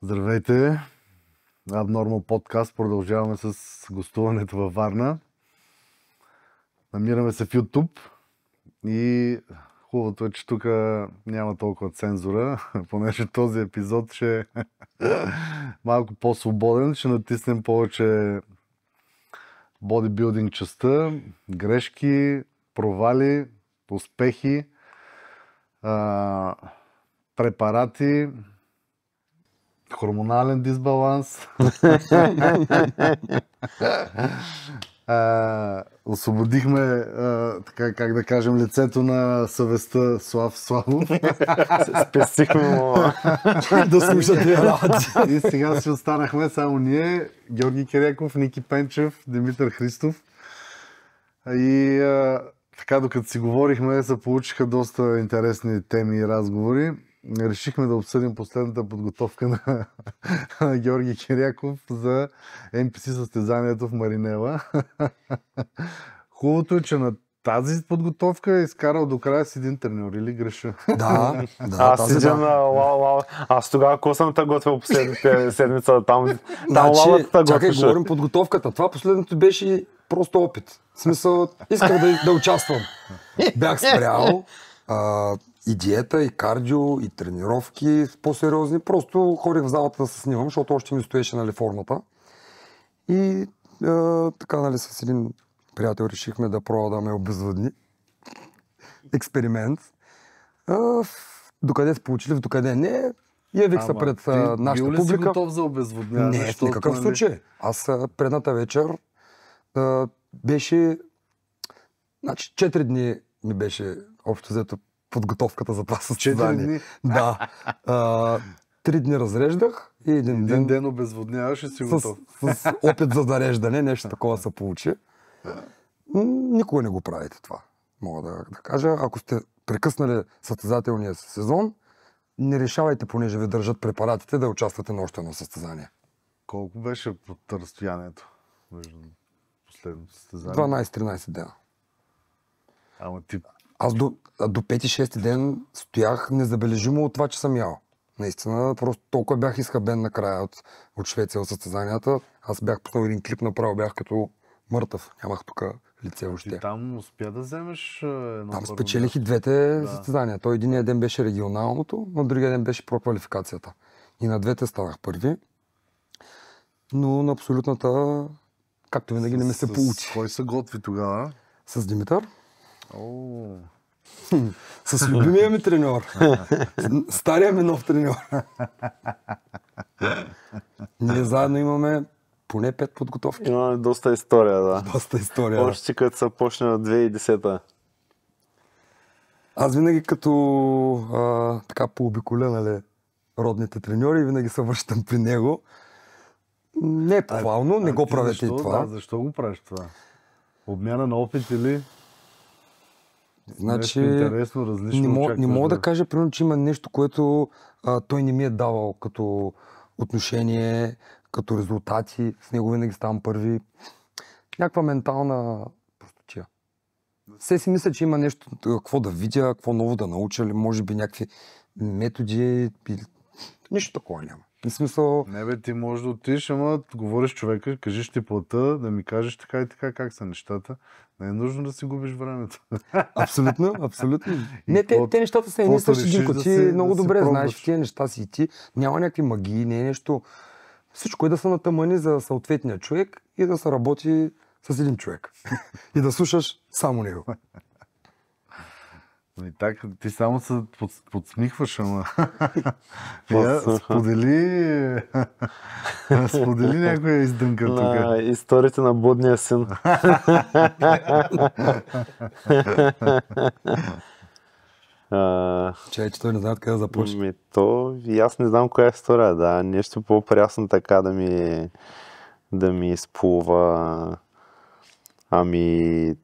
Здравейте! Abnormal подкаст. Продължаваме с гостуването във Варна. Намираме се в YouTube и хубавото е, че тук няма толкова цензура, понеже този епизод ще е малко по-свободен. Ще натиснем повече бодибилдинг частта, грешки, провали, успехи, препарати, хормонален дисбаланс. Освободихме, така как да кажем, лицето на съвестта Слав Славов. Спестихме му да слушат тия работи. И сега си останахме само ние, Георги Киряков, Ники Пенчев, Димитър Христов. И така, докато си говорихме, се получиха доста интересни теми и разговори. Решихме да обсъдим последната подготовка на Георги Киряков за NPC състезанието в Маринела. Хубавото е, че на тази подготовка е изкарал до края с един треньор, или греша? Да. Аз седя на лау. Аз тогава ако съм те готвил последните седмица, там лавата чакай, готвише. говорим подготовката. Това последното беше просто опит. В смисъл, исках да участвам. Бях спрял и диета, и кардио, и тренировки по-сериозни. Просто ходих в залата да се снимам, защото още ми стоеше, нали, формата. И така, нали, с един приятел решихме да пробва да ме обезвъдни. Експеримент. Докъде се получили, докъде не. Явих се пред нашата публика. Бил ли си готов за обезвъдняване? Не, в никакъв случай. Аз предната вечер беше... Значи 4 дни ми беше общо взето подготовката за това състезание. 4 дни? Да. 3 дни разреждах и един ден обезвъдняваш и си готов. С опит за зареждане, нещо такова се получи. Никога не го правите това, мога да кажа. Ако сте прекъснали състезателния сезон, не решавайте, понеже ви държат препаратите, да участвате на още едно състезание. Колко беше под разстоянието между последното състезание? 12-13 дена. Ама ти... Аз до 5-6 ден стоях незабележимо от това, че съм ял. Наистина, просто толкова бях изхабен накрая от Швеция, от състезанията. Аз бях пуснал един клип, направо бях като мъртъв. Нямах тук лице въобще. Ти там успя да вземеш едно Там спечелих и двете състезания. Той единия ден беше регионалното, на другия ден беше проквалификацията. И на двете станах първи. Но на абсолютната, както винаги, не ми се получи. Кой се готви тогава? С Димитър. О. С любимия ми треньор. Стария ми нов треньор. Ние заедно имаме поне 5 подготовки. Имаме доста история, да. Доста история. Още като се почне от 2010-та. Аз винаги като така пообиколя, нали, родните треньори, винаги се връщам при него. Не е похвално, не го правете и това. Да, защо го правиш това? Обмяна на опит или... Значи, интересно, различно не мога да кажа, примерно, че има нещо, което той не ми е давал като отношение, като резултати. С него винаги ставам първи. Някаква ментална простотия. Все си мисля, че има нещо, какво да видя, какво ново да науча, или може би някакви методи. Нищо такова няма. В смисъл... Не бе, ти можеш да отидеш, ама говориш човека, кажеш ти плата, да ми кажеш така и така как са нещата. Не е нужно да си губиш времето. Абсолютно, абсолютно. Не, те нещата са едни същи, Динко. Ти много добре знаеш, че тия неща си и ти. Няма някакви магии, не е нещо. Всичко е да са натъмани за съответния човек и да се работи с един човек. И да слушаш само него. И така, ти само се подсмихваш, ама... Сподели някоя издънка тук. Историите на будния син. Че той не знае откъде да започне. И аз не знам коя е история, да. Нещо по-прясно така да ми изплува. Ами...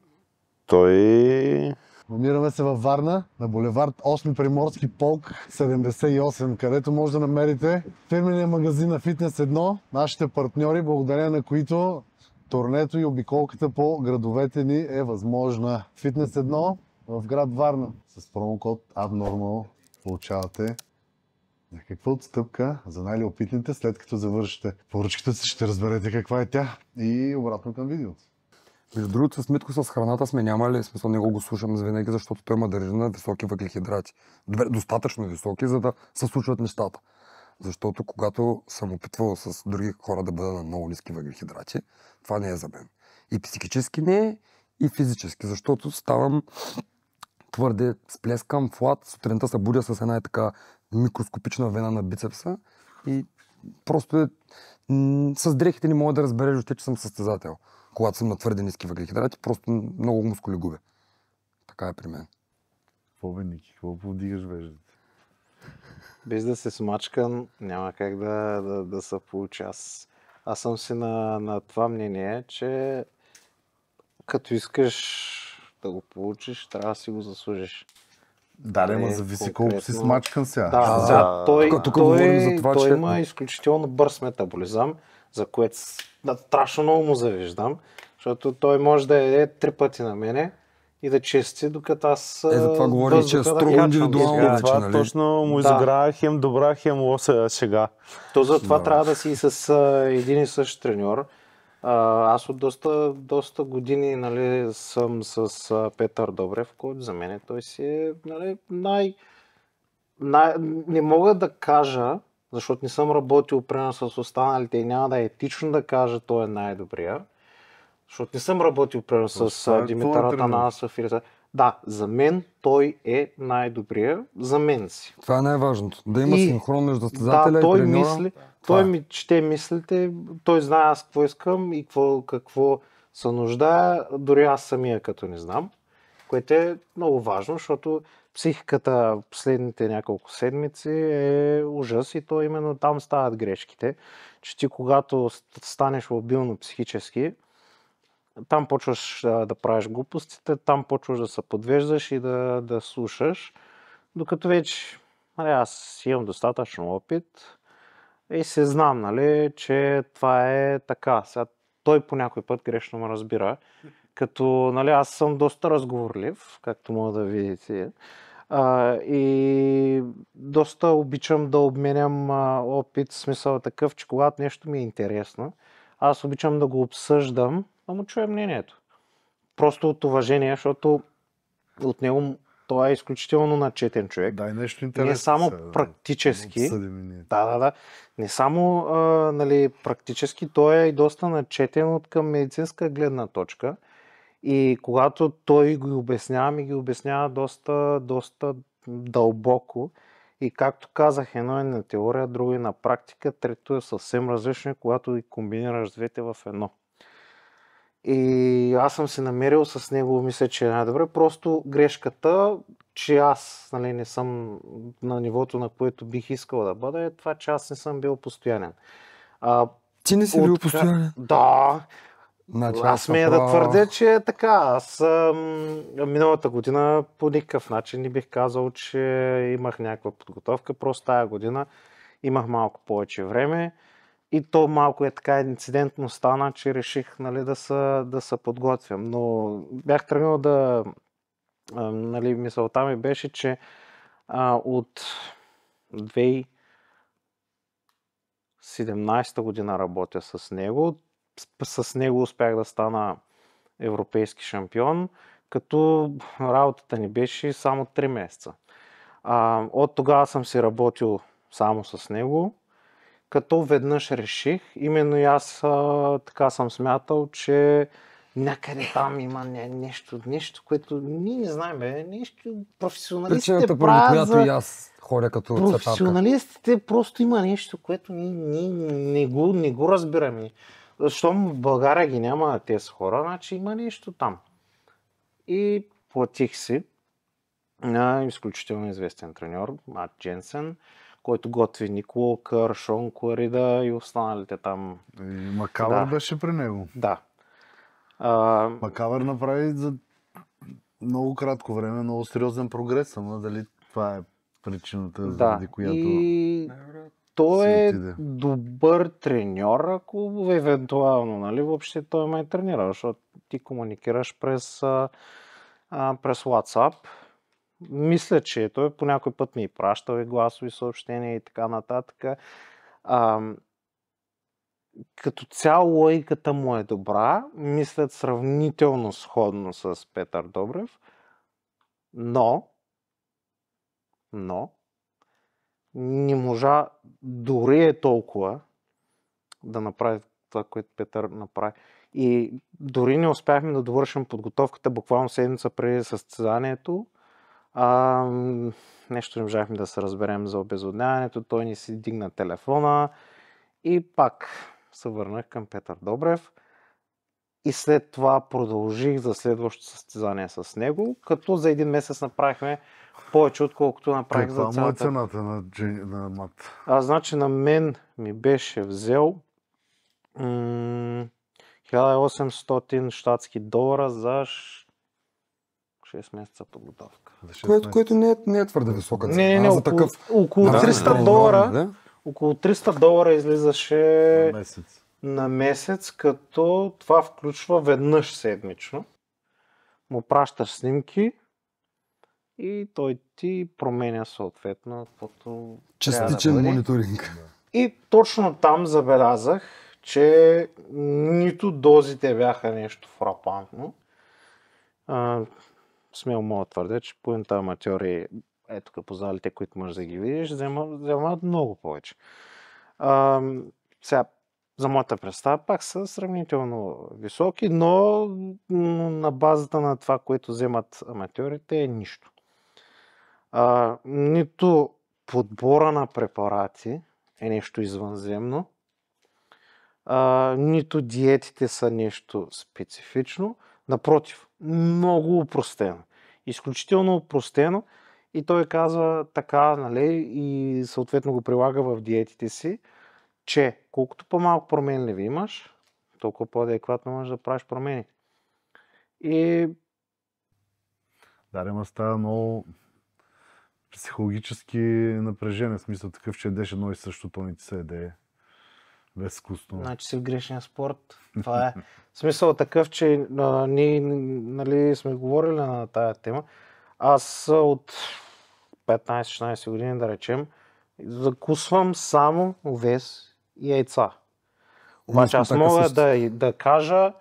Той... Намираме се във Варна, на булевард 8 Приморски полк 78, където може да намерите фирмения магазин на Фитнес 1, нашите партньори, благодарение на които турнето и обиколката по градовете ни е възможна. Фитнес 1 в град Варна с промокод Abnormal получавате някаква отстъпка за най-любопитните, след като завършите поръчката си, ще разберете каква е тя. И обратно към видеото. Между другото, с Митко с храната сме нямали, смисъл не го слушам завинаги, защото той ма държи на високи въглехидрати. Добре, достатъчно високи, за да се случват нещата. Защото когато съм опитвал с други хора да бъда на много ниски въглехидрати, това не е за мен. И психически не е, и физически, защото ставам твърде сплескам, флат, сутринта се будя с една така микроскопична вена на бицепса и просто с дрехите не мога да разбереш още, че съм състезател. Когато съм на твърде ниски въглехидрати, просто много мускули губя. Така е при мен. Какво бе, Ники? Какво повдигаш веждите? Без да се смачкам, няма как да се получи. Аз съм си на това мнение, че като искаш да го получиш, трябва да си го заслужиш. Да, ама зависи колко си смачкан сега. Да, сега тук говорим за това, той че има изключително бърз метаболизъм, за което страшно много му завиждам, защото той може да яде 3 пъти на мене и да чести, докато аз за това говорим, че е строго индивидуално. Това нали? точно му изигра хем добра, хем лоша шега. То затова трябва да си с един и същ треньор. Аз от доста години, нали, съм с Петър Добрев, който за мен той си е, нали, не мога да кажа, защото не съм работил примерно с останалите и няма да е етично да кажа той е най-добрия, защото не съм работил примерно с Димитър Атанасов. Да, за мен той е най-добрия, за мен си. Това е най-важното. Да има синхрон между състезателя и треньора. Той ми чете мислите, той знае аз какво искам и какво се нуждая, дори аз самия като не знам, което е много важно, защото психиката последните няколко седмици е ужас и то именно там стават грешките, че ти когато станеш лабилно психически, там почваш да правиш глупостите, там почваш да се подвеждаш и да слушаш, докато вече аз имам достатъчно опит и се знам, нали, че това е така. Сега, той по някой път грешно ме разбира, като нали, аз съм доста разговорлив, както мога да видите, и доста обичам да обменям опит, смисъл такъв, че когато нещо ми е интересно, аз обичам да го обсъждам, да му чуя мнението. Просто от уважение, защото от него той е изключително начетен човек. Да, и нещо интересно. Не само практически. Да. Не само нали, практически, той е и доста начетен от към медицинска гледна точка. И когато той го обяснява, ми ги обяснява доста дълбоко. И както казах, едно е на теория, друго е на практика, трето е съвсем различно, когато и комбинираш двете в едно. И аз съм се намерил с него, мисля, че е най-добре. Просто грешката, че аз нали, не съм на нивото, на което бих искал да бъда, е това, че аз не съм бил постоянен. Ти не си бил постоянен? Да. Аз смея да твърдя, че е така. Аз миналата година по никакъв начин не бих казал, че имах някаква подготовка. Просто тая година имах малко повече време. И то малко е така инцидентно стана, че реших нали, да се подготвям. Но бях тръгнал да... Нали, мисълта ми беше, че от 2017 година работя с него. С него успях да стана европейски шампион, като работата ни беше само 3 месеца. От тогава съм си работил само с него. Като веднъж реших, именно и аз така съм смятал, че някъде там има нещо, което ние не знаем, нещо професионалистите причината, поради която и аз ходя като цветарка. Професионалистите просто има нещо, което ние не го разбираме. Защото в България ги няма тези хора, значи има нещо там. И платих си на изключително известен треньор, Мат Дженсен, който готви Никола Кър, Шон Кларида и останалите там. И Макавър беше при него. Да. Макавър направи за много кратко време много сериозен прогрес, ама дали това е причината, заради която... И той е добър треньор, ако евентуално, нали, въобще той ме е тренирал, защото ти комуникираш през WhatsApp. Мисля, че той по някой път ми пращал и гласови съобщения и така нататък. Като цяло логиката му е добра, мислят сравнително сходно с Петър Добрев, но не можа дори е толкова да направи това, което Петър направи. И дори не успяхме да довършим подготовката буквално седмица преди състезанието. Нещо не можахме да се разберем за обезводняването, той ни си дигна телефона и пак се върнах към Петър Добрев. И след това продължих за следващото състезание с него, като за един месец направихме повече, отколкото направих за Каква му е цялата. цената на мат? Значи на мен ми беше взел 1800 щатски долара за 6 месеца подготовка. За 6 Което не е твърде висока цена. Не, за около, такъв... около Да, 300 да, долара. да. Около 300 долара излизаше месец. на месец, като това включва веднъж седмично. Му пращаш снимки и той ти променя съответно каквото Частичен трябва да бъде. мониторинг. И точно там забелязах, че нито дозите бяха нещо фрапантно. Смело мога да твърдя, че половината аматьори, ето тук по залите, които можеш да ги видиш, вземат много повече. Сега, за моята представа, пак са сравнително високи, но на базата на това, което вземат аматьорите, е нищо. Нито подбора на препарати е нещо извънземно, нито диетите са нещо специфично. Напротив, много упростено. Изключително упростено. И той казва така, нали, и съответно го прилага в диетите си, че колкото по-малко променливи имаш, толкова по-адекватно можеш да правиш промени. И... Да, ма става много психологически напрежение, в смисъл такъв, че едеш едно и също, то не ти се еде. Безвкусно. Значи си в грешния спорт. Това е смисъл такъв, че ние, нали, сме говорили на тая тема. Аз от 15-16 години, да речем, закусвам само овес и яйца. Обаче аз мога да кажа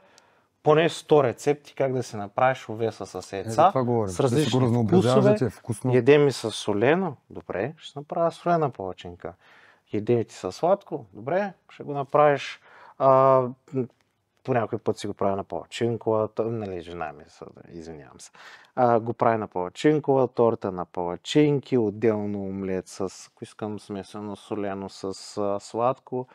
поне 100 рецепти как да си направиш овеса с яйца, с различни вкусове. Ядем и с солено, добре, ще направя солена палачинка. Ядем ти с сладко, добре, ще го направиш. По някой път си го прави на палачинкова, нали, жена ми, извинявам се. Го прави на палачинкова, торта на палачинки, отделно омлет с, ако искам, смесено солено с сладко,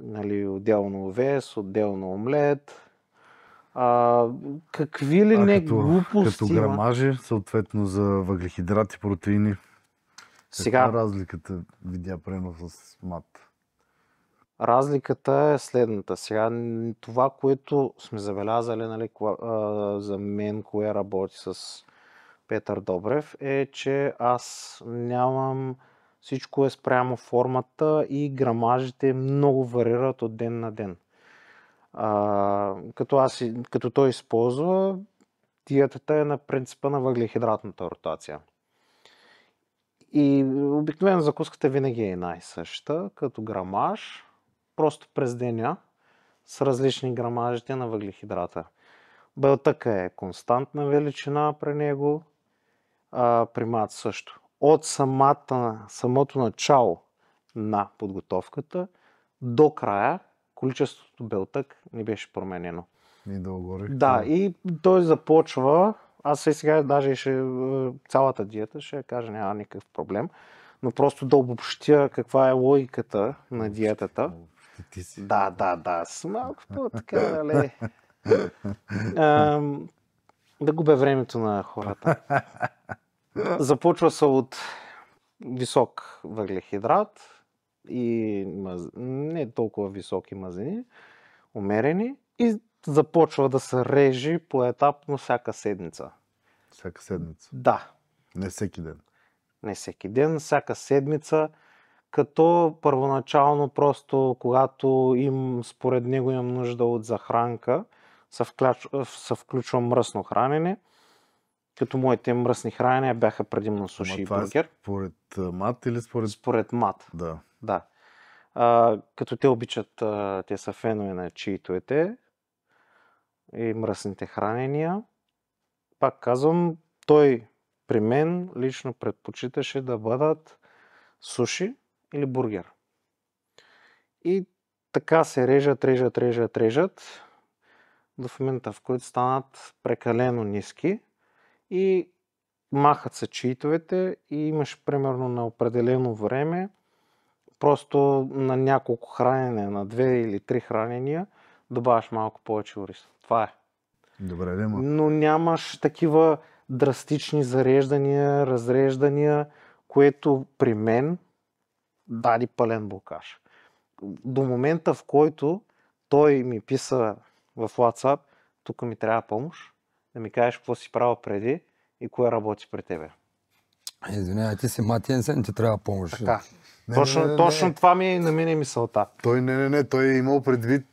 нали, отделно овес, отделно омлет. Какви ли не глупости. Като грамажи, съответно за въглехидрати, протеини. Сега, каква разликата видя прено с мат? Разликата е следната. Сега, това, което сме забелязали, нали, за мен, кое работи с Петър Добрев, е, че аз нямам... Всичко е спрямо формата и грамажите много варират от ден на ден. Като той използва, диетата е на принципа на въглехидратната ротация. И обикновено закуската винаги е най-съща, като грамаж, просто през деня, с различни грамажите на въглехидрата. Белтъка е константна величина при него, при мат също. От самото начало на подготовката до края количеството белтък не беше променено. И долу-горе. Да, и той започва, аз сега даже цялата диета ще кажа, няма никакъв проблем, но просто да обобщя каква е логиката на диетата. Да, с малко по-така, нали. Да губя времето на хората. Започва се от висок въглехидрат и не толкова високи мазнини, умерени, и започва да се режи поетапно всяка седмица. Всяка седмица? Да. Не всеки ден? Не всеки ден, всяка седмица, като първоначално просто, когато според него имам нужда от захранка, се включва мръсно хранене. Като моите мръсни хранения бяха предимно суши и Това е бургер. според мат или според... Според мат. Да. Да. Като те обичат, те са фенове на чиитовете и мръсните хранения. Пак казвам, той при мен лично предпочиташе да бъдат суши или бургер. И така се режат до момента, в който станат прекалено ниски и махат се чиитовете и имаш примерно на определено време просто на няколко хранения, на 2 или 3 хранения, добавяш малко повече ориз. Това е. Добре, Лема. Но нямаш такива драстични зареждания, разреждания, което при мен даде пълен блокаж. До момента, в който той ми писа в WhatsApp, тук ми трябва помощ, да ми кажеш какво си правил преди и кое работи при тебе. Извинявай, ти си матиен сен, ти трябва помощ. Така. Не, Точно това ми на мен е мисълта. Той е имал предвид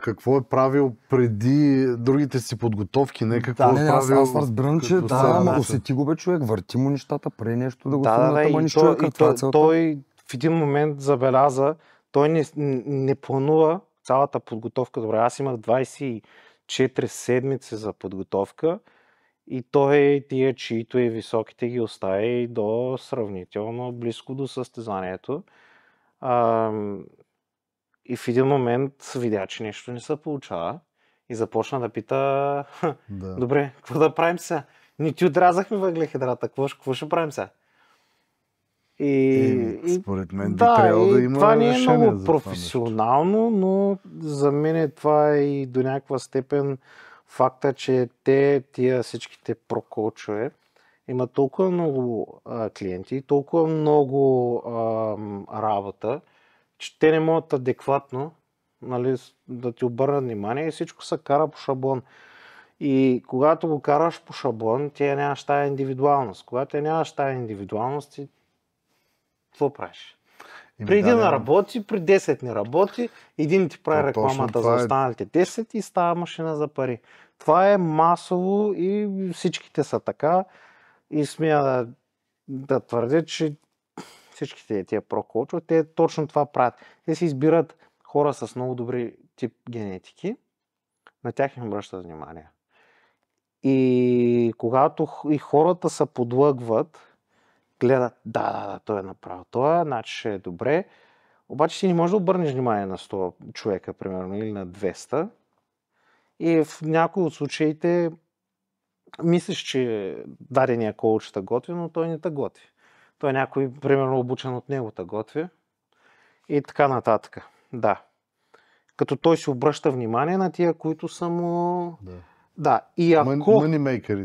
какво е правил преди другите си подготовки, не какво е правил. Аз разбирам, че ама усети го бе човек, върти му нещата, прави нещо да го сумнат, ама нищо човека, това е целта. Той в един момент забеляза, той не планува цялата подготовка. Добре, аз имах 24 седмици за подготовка и той тия чиито и високите ги остави до сравнително близко до състезанието. И в един момент видя, че нещо не се получава и започна да пита, добре, какво да правим сега? Ни ти отрязахме въглехидрата, какво ще правим сега? И според мен трябва да има това не е решение много за професионално, но за мен това е и до някаква степен факта, че тия всичките прокоучове имат толкова много клиенти, толкова много работа, че те не могат адекватно, нали, да ти обърнат внимание и всичко се кара по шаблон. И когато го караш по шаблон, ти нямаш тая индивидуалност. Когато нямаш тая индивидуалност, ти какво правиш? При един работи, при 10 не работи, един ти прави рекламата за останалите 10 и става машина за пари. Това е масово и всичките са така. И смея да твърдя, че всичките тия прокоучове, те точно това правят. Те си избират хора с много добри тип генетики, на тях им обръщат внимание. И когато и хората се подлъгват, гледат, да, той е направил това, значи ще е добре. Обаче ти не можеш да обърнеш внимание на 100 човека, примерно, или на 200. И в някои от случаите мислиш, че дадения коуч те готви, но той не те готви. Той е някой, примерно, обучен от него те готви. И така нататък. Да. Като той си обръща внимание на тия, които са му... Да. И ако...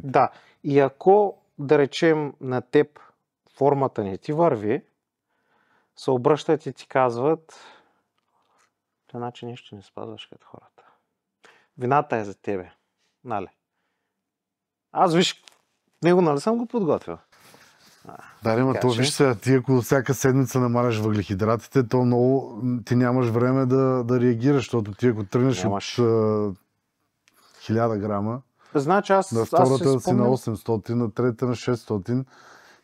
Да. И ако, да речем, на теб формата не ти върви, се обръщат и ти казват, иначе нещо не спазваш като хората. Вината е за тебе. Нали? Аз виж, него нали съм го подготвил. Да, то виж сега, ти ако всяка седмица намаляш въглехидратите, то много ти нямаш време да реагираш, защото ти ако тръгнеш от 1000 грама, значи на втората си на 800, на третата на 600,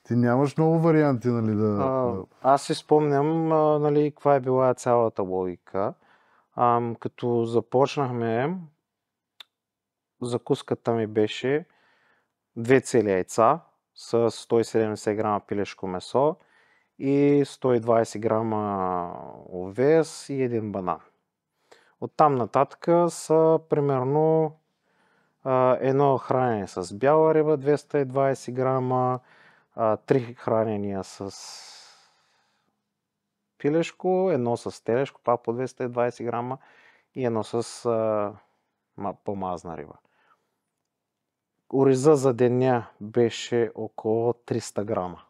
ти нямаш много варианти, нали, Аз си спомням, нали, каква е била цялата логика. Като започнахме, закуската ми беше 2 цели яйца с 170 грама пилешко месо и 120 грама овес и един банан. Оттам нататък са примерно едно хранене с бяла риба 220 грама, 3 хранения с пилешко, едно с телешко, пак по 220 грама и едно с помазна риба. Ориза за деня беше около 300 грама.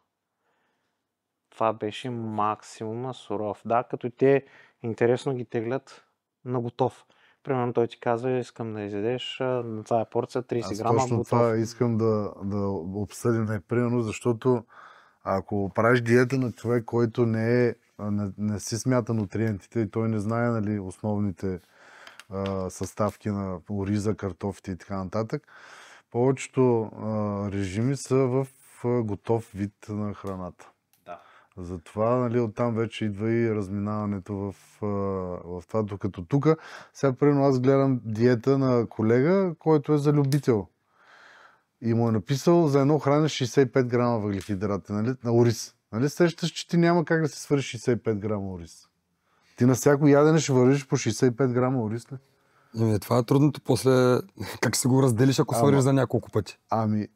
Това беше максимума суров. Да, като те интересно ги теглят на готов. Примерно той ти казва, искам да изядеш на тази порция 30 грама точно готов. Това искам да обсъдим примерно, защото ако правиш диета на човек, който не си смята нутриентите и той не знае, нали, основните съставки на ориза, картофите и така нататък, повечето режими са в готов вид на храната. Да. Затова, нали, оттам вече идва и разминаването в това, докато тук. Сега, примерно, аз гледам диета на колега, който е за любител. И му е написал за едно хране 65 грама въглехидрати, нали, на ориз. Нали, сещаш, че ти няма как да си свършиш 65 грама ориз. Ти на всяко ядене ще вървиш по 65 грама ориз ли? Това е трудното после, как се го разделиш, ако свариш за няколко пъти.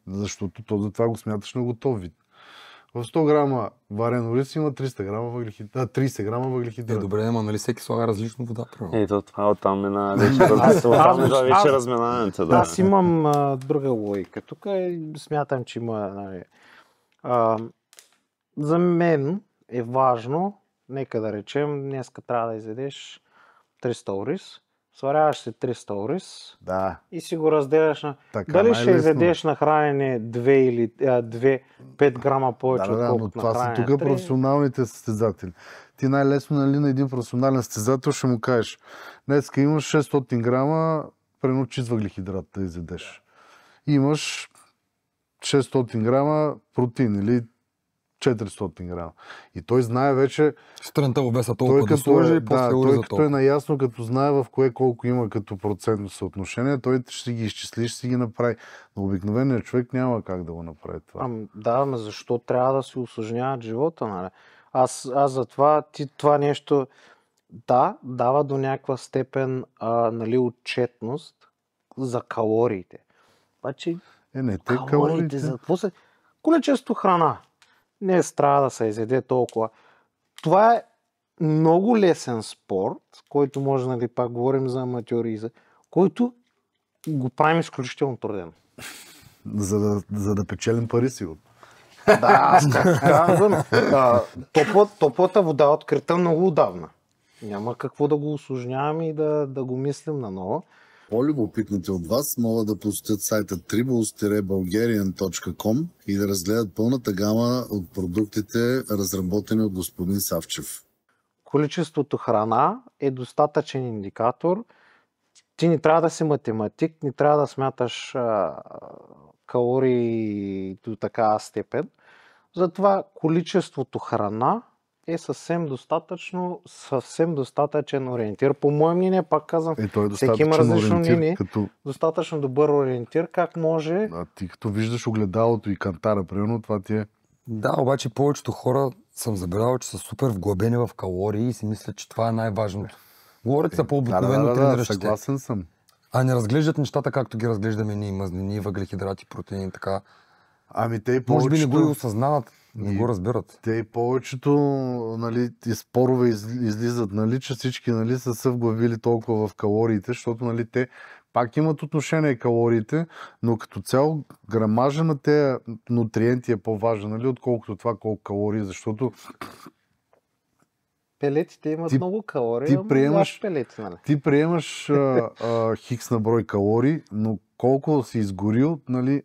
Защото то за това го смяташ на готов вид. В 100 грама варен ориз има 300 грама въглехидрат. 30 грама въглехидрат. Добре, ама нали всеки слага различно вода? Ето това оттам е на вече разминаването. Да. Аз имам друга логика. Тук смятам, че има... Нали, за мен е важно, нека да речем, днеска трябва да изядеш 300 ориз. Сваряваш си 300 ориз и си го разделяш на... Така, дали ще изядеш на хранене 2 или 5 грама повече, отколкото но това на хранене са тук професионалните състезатели. Ти най-лесно, нали, на един професионален състезател ще му кажеш: днеска имаш 600 грама прено чист въглехидрат да изядеш. Имаш 600 грама протеин или 400 грама. И той знае вече... Сутринта обеса толкова да сложи и после той ориза като е наясно, като знае в кое колко има като процентно съотношение, той ще ги изчисли, ще си ги направи. Но обикновеният човек няма как да го направи това. Да, защо трябва да си усложняват живота, нали? Аз затова това нещо дава до някаква степен нали, отчетност за калориите. Обаче калориите за какво се... Количество храна. Не трябва да се изяде толкова. Това е много лесен спорт, който може, нали, пак говорим за аматьори, който го правим изключително труден. За да печелим пари, сигурно. Да, аз казвам, топлата вода е открита много отдавна. Няма какво да го усложняваме и да го мислим наново. По-любопитните от вас могат да посетят сайта tribals-bulgarian.com и да разгледат пълната гама от продуктите, разработени от господин Савчев. Количеството храна е достатъчен индикатор. Ти не трябва да си математик, не трябва да смяташ калории до такава степен. Затова количеството храна е съвсем достатъчен ориентир. По мое мнение, пак казвам, всеки има различно мнение. Достатъчно добър ориентир, как може... Ти като виждаш огледалото и кантара, примерно, това ти е... Да, обаче повечето хора съм забелязал, че са супер вглъбени в калории и си мислят, че това е най-важното. Говорят са по-обикновено трениращите. Съгласен съм. А не разглеждат нещата, както ги разглеждаме ние, мазнини, въглехидрати, протеини, така. Те и повечето... Може би не го и осъзнават, не го разбират. Те и повечето, нали, и спорове излизат, нали, че всички, нали, са се вглъбили толкова в калориите, защото, нали, те пак имат отношение калориите, но като цяло грамажа на тези нутриенти е по-важен, нали, отколкото това колко калории, защото пелетите имат много калории, пелети, нали? Ти приемаш хикс на брой калории, но колко си изгорил, нали,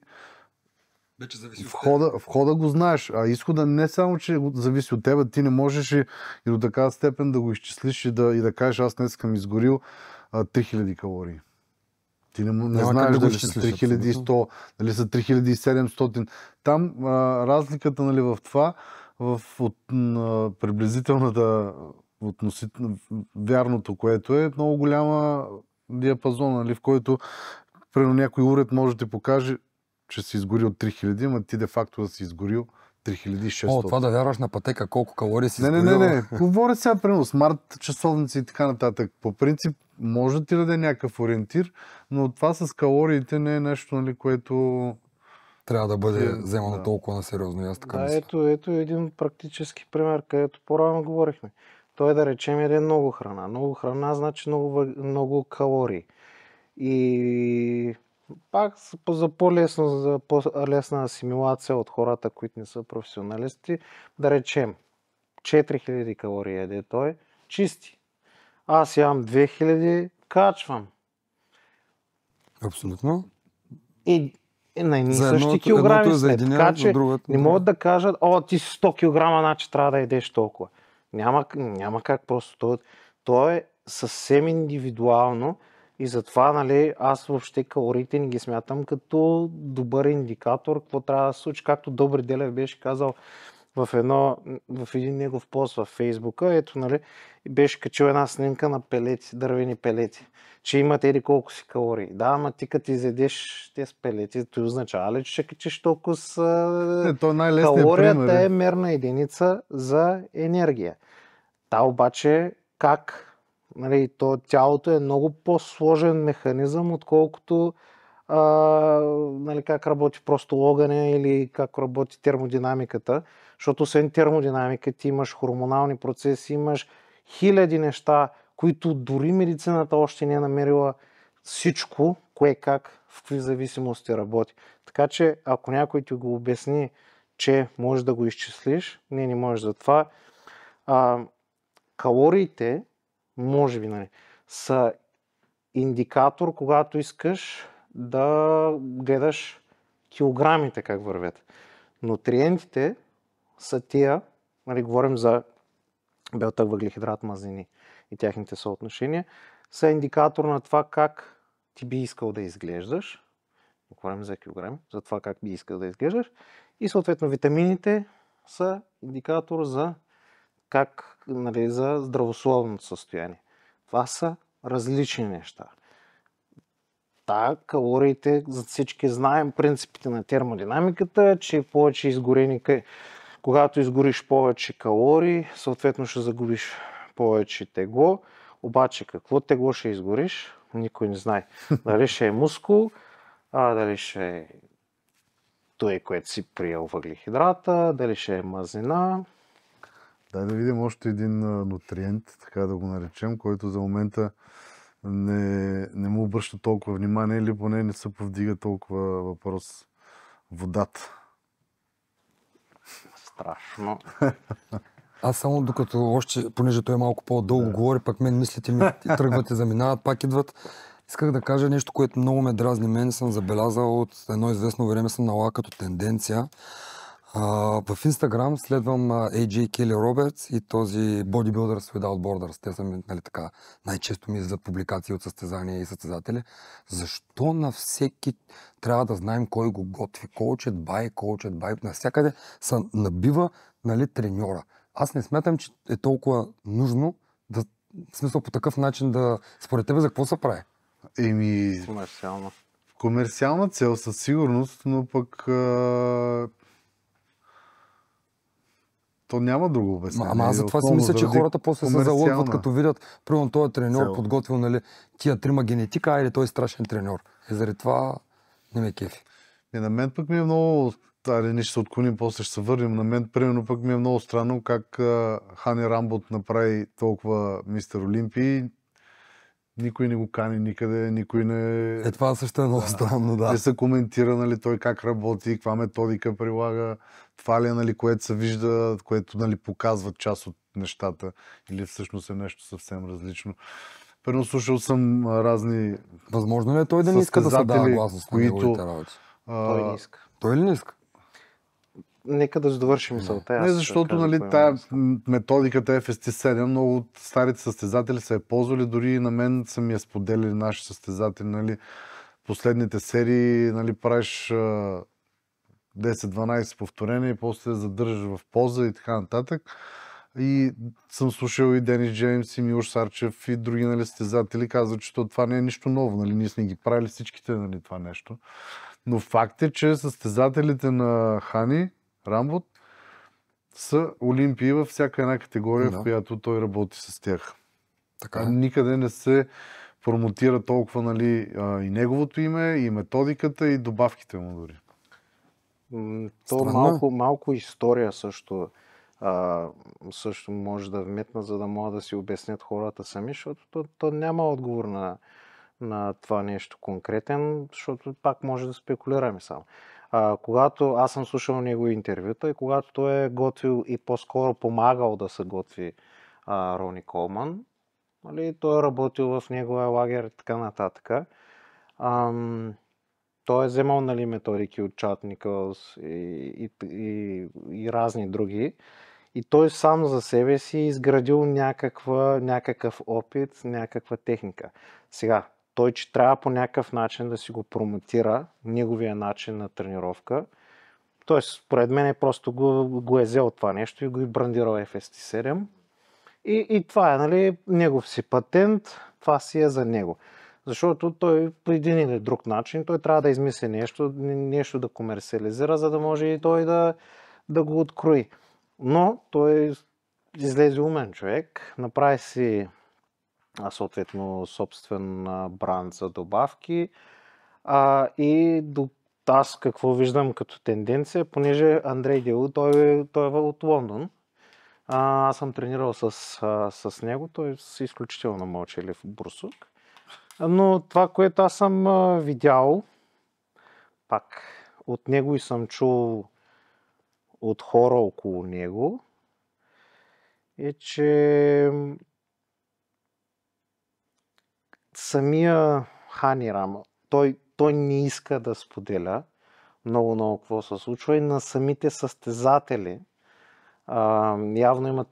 входа го знаеш, а изхода не само, че зависи от теб, ти не можеш и до такава степен да го изчислиш и да кажеш: аз днес съм изгорил 3000 калории. Ти не знаеш дали са 3100, дали са 3700. Там разликата, нали, в това, от приблизителната, относително вярното, което е много голяма диапазон, нали, в който примерно някой уред може да ти покаже, че си изгорил 3000, ама ти де-факто да си изгорил 3600. Това да вярваш на пътека колко калории си изгорил. Не. Говоря сега, примерно, смарт часовници и така нататък. По принцип, може да ти даде някакъв ориентир, но това с калориите не е нещо, нали, което... трябва да бъде вземано толкова на сериозно. Аз така мисля. Ето един практически пример, където по-рано говорихме. Той, да речем, еде много храна. Много храна значи много калории. И пак за по-лесна асимилация от хората, които не са професионалисти, да речем 4000 калории еде той, чисти. Аз ям 2000, качвам. Абсолютно. И на едни същи килограми след. Така че не могат да кажат: ти си 100 кг, значи трябва да едеш толкова. Няма как просто. То е съвсем индивидуално И затова, нали, аз въобще калориите не ги смятам като добър индикатор, какво трябва да се случи. Както Добри Делев беше казал в един негов пост във Фейсбука, ето, нали, беше качил една снимка на пелети, дървени пелети, че имат еди колко си калории. Да, ама ти като изядеш тези пелети, това означава ли, че ще качиш толкова То е най-лесният калорията пример. е мерна единица за енергия. Та обаче как? Нали, тялото е много по-сложен механизъм, отколкото нали, как работи просто огъня или как работи термодинамиката. Защото освен термодинамика ти имаш хормонални процеси, имаш хиляди неща, които дори медицината още не е намерила всичко, кое как, в какви зависимости работи. Така че ако някой ти го обясни, че можеш да го изчислиш, не можеш за това. Калориите, може би, нали, са индикатор, когато искаш да гледаш килограмите как вървят. Нутриентите са тия, нали, говорим за белтък, въглехидрат, мазнини и тяхните съотношения, са индикатор на това как ти би искал да изглеждаш. Говорим за килограми, за това как би искал да изглеждаш. И съответно витамините са индикатор за как, нали, за здравословното състояние. Това са различни неща. Да, калориите, за всички знаем принципите на термодинамиката, че повече изгорени, когато изгориш повече калории, съответно ще загубиш повече тегло. Обаче какво тегло ще изгориш, никой не знае. Дали ще е мускул, дали ще е той, което си приел въглехидрата, дали ще е мазнина. Дай да видим още един нутриент, така да го наречем, който за момента не му обръща толкова внимание или поне не се повдига толкова въпрос. Водата. Страшно. Аз само докато още, понеже той е малко по-дълго говори, пък мен мислите ми тръгват и заминават, пак идват. Исках да кажа нещо, което много ме дразни мен, съм забелязал от едно известно време, съм налага като тенденция. В Инстаграм следвам AJ Kelly Roberts и този Bodybuilders Without Borders. Те са, нали, така, най-често ми излизат публикации от състезания и състезатели. Защо на всеки трябва да знаем кой го готви? Coached by. Навсякъде се набива, нали, треньора. Аз не смятам, че е толкова нужно да, в смисъл по такъв начин да... Според тебе за какво се прави? Комерциална цел със сигурност, но пък то няма друго обяснение. Ама аз затова си мисля, че хората после се залъгват, като видят, примерно този треньор подготвил, нали, тия трима генетика, или той е страшен треньор. И заради това не ме кефи. На мен пък ми е много... ние ще се отклоним, после ще се върнем. На мен, примерно, пък ми е много странно как Хани Рамбот направи толкова Мистер Олимпий. Никой не го кани никъде, никой не... Това също е много странно, да. Не се коментира, нали, той как работи, каква методика прилага, това ли е, нали, което се вижда, което, нали, показва част от нещата, или всъщност е нещо съвсем различно. Първо слушал съм разни... Възможно ли е той да не иска да се дава гласност на неговите работи? Той не иска. Той ли не иска? Нека да довършим мисълта. Не, защото, нали, тая методиката FST7, много от старите състезатели са я ползвали, дори и на мен са ми я споделили наши състезатели, нали, последните серии, нали, правиш 10-12 повторения и после задържаш в поза и така нататък. И съм слушал и Денис Джеймс, и Милош Сарчев, и други, нали, състезатели казват, че това не е нищо ново, нали, ние сме ги правили всичките, нали, това нещо. Но факт е, че състезателите на Хани Рамбот са олимпии във всяка една категория, в която той работи с тях. Така. Никъде не се промотира толкова, нали, и неговото име, и методиката, и добавките му дори. То малко история също може да вметна, за да могат да си обяснят хората сами, защото то няма отговор на това нещо конкретен, защото пак може да спекулираме само. Когато аз съм слушал негови интервюта и когато той е готвил и по-скоро помагал да се готви Рони Колман, нали, той е работил в неговия лагер и така нататък. Той е вземал, нали, методики от Чад Никълс и разни други. И той сам за себе си изградил някакъв опит, някаква техника. Сега, той, че трябва по някакъв начин да си го промотира, неговия начин на тренировка. Тоест, според мен просто го е взел това нещо и го е брандирал FST7. И това е, нали, негов си патент, това си е за него. Защото той по един или друг начин, той трябва да измисли нещо да комерциализира, за да може и той да го открои. Но той излезе умен човек, направи си съответно собствен бранд за добавки и аз какво виждам като тенденция, понеже Андрей Делу, той е от Лондон. Аз съм тренирал с него, той е изключително мълчалив бурсук. Но това, което аз съм видял, пак от него и съм чул от хора около него, е, че самия Хани Рама, той не иска да споделя много какво се случва и на самите състезатели. Явно има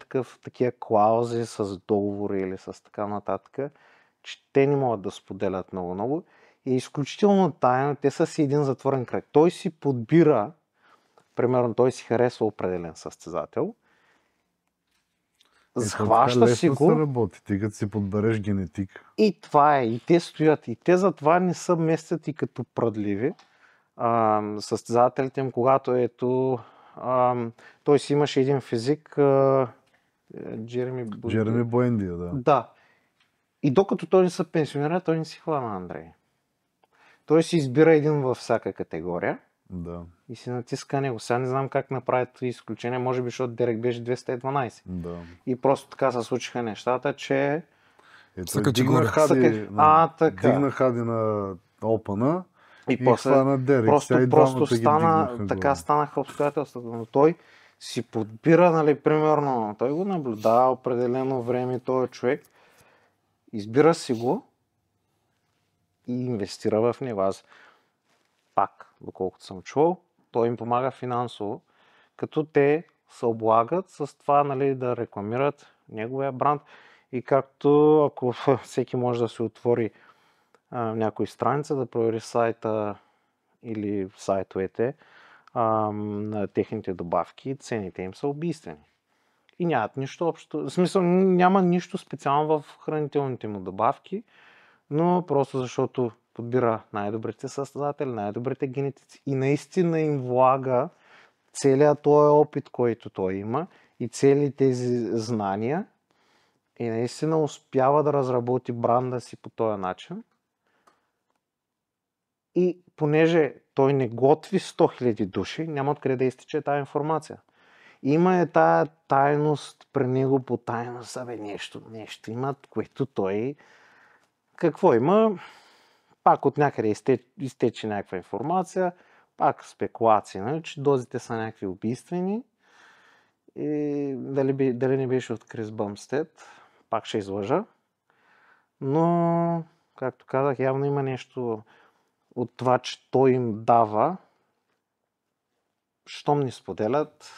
такива клаузи с договори или с така нататък, че те не могат да споделят много. И изключително тайно, те са си един затворен кръг. Той си подбира, примерно той си харесва определен състезател, схваща си го. Се работи, ти като си подбереш генетик. И това е. И те стоят. И те затова не са местят и като пръдливи. Състезателите им, когато той си имаше един физик, Джереми Буендия, да. Да. И докато той не се пенсионира, той не си хвана Андрей. Той си избира един във всяка категория. Да. И си натиска него. Сега не знам как направи това изключение, може би, защото Дерек беше 212. Да. И просто така се случиха нещата, че... Дигна Хади на Опана и после хвана Дерек. Просто станаха обстоятелствата. Но той си подбира, нали, примерно, той го наблюдава определено време, този човек, избира си го и инвестира в него. Аз пак, доколкото съм чувал, той им помага финансово, като те се облагат с това, нали, да рекламират неговия бранд. И както ако всеки може да се отвори някой страница, да провери сайта или сайтовете на техните добавки, цените им са убийствени. И нямат нищо общо. В смисъл, няма нищо специално в хранителните му добавки, но просто защото подбира най-добрите състезатели, най-добрите генетици и наистина им влага целият този опит, който той има и цели тези знания и наистина успява да разработи бранда си по този начин. И понеже той не готви 100 000 души, няма откъде да изтече тази информация. Има тая тайност при него по тайност, нещо имат, което той... Какво има? Пак от някъде изтече някаква информация, пак спекулации, нали, че дозите са някакви убийствени. И дали не беше от Крис Бъмстед, пак ще излъжа. Но, както казах, явно има нещо от това, че той им дава. Щом ни споделят,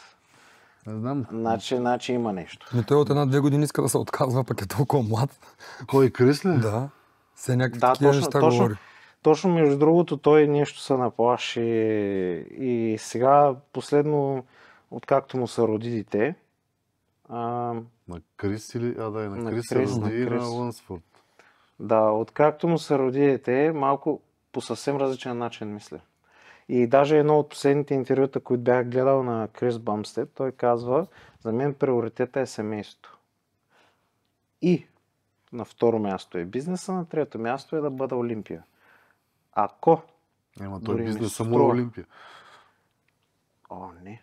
не знам. Значи има нещо. Но той от 1-2 години иска да се отказва, пък е толкова млад. Кой, Крис ли? Да. Все някакви такива неща говори. Точно, между другото, той нещо се наплаши и сега последно, откакто му са роди дете. На Крис или... на Крис се роди и на Лънсфорд. Да, откакто му се роди дете, малко по съвсем различен начин мисля. И даже едно от последните интервюта, които бях гледал на Крис Бъмстед, той казва, за мен приоритета е семейството. И на второ място е бизнеса, на трето място е да бъда Олимпия. Ако... той бизнеса му е Олимпия. Не.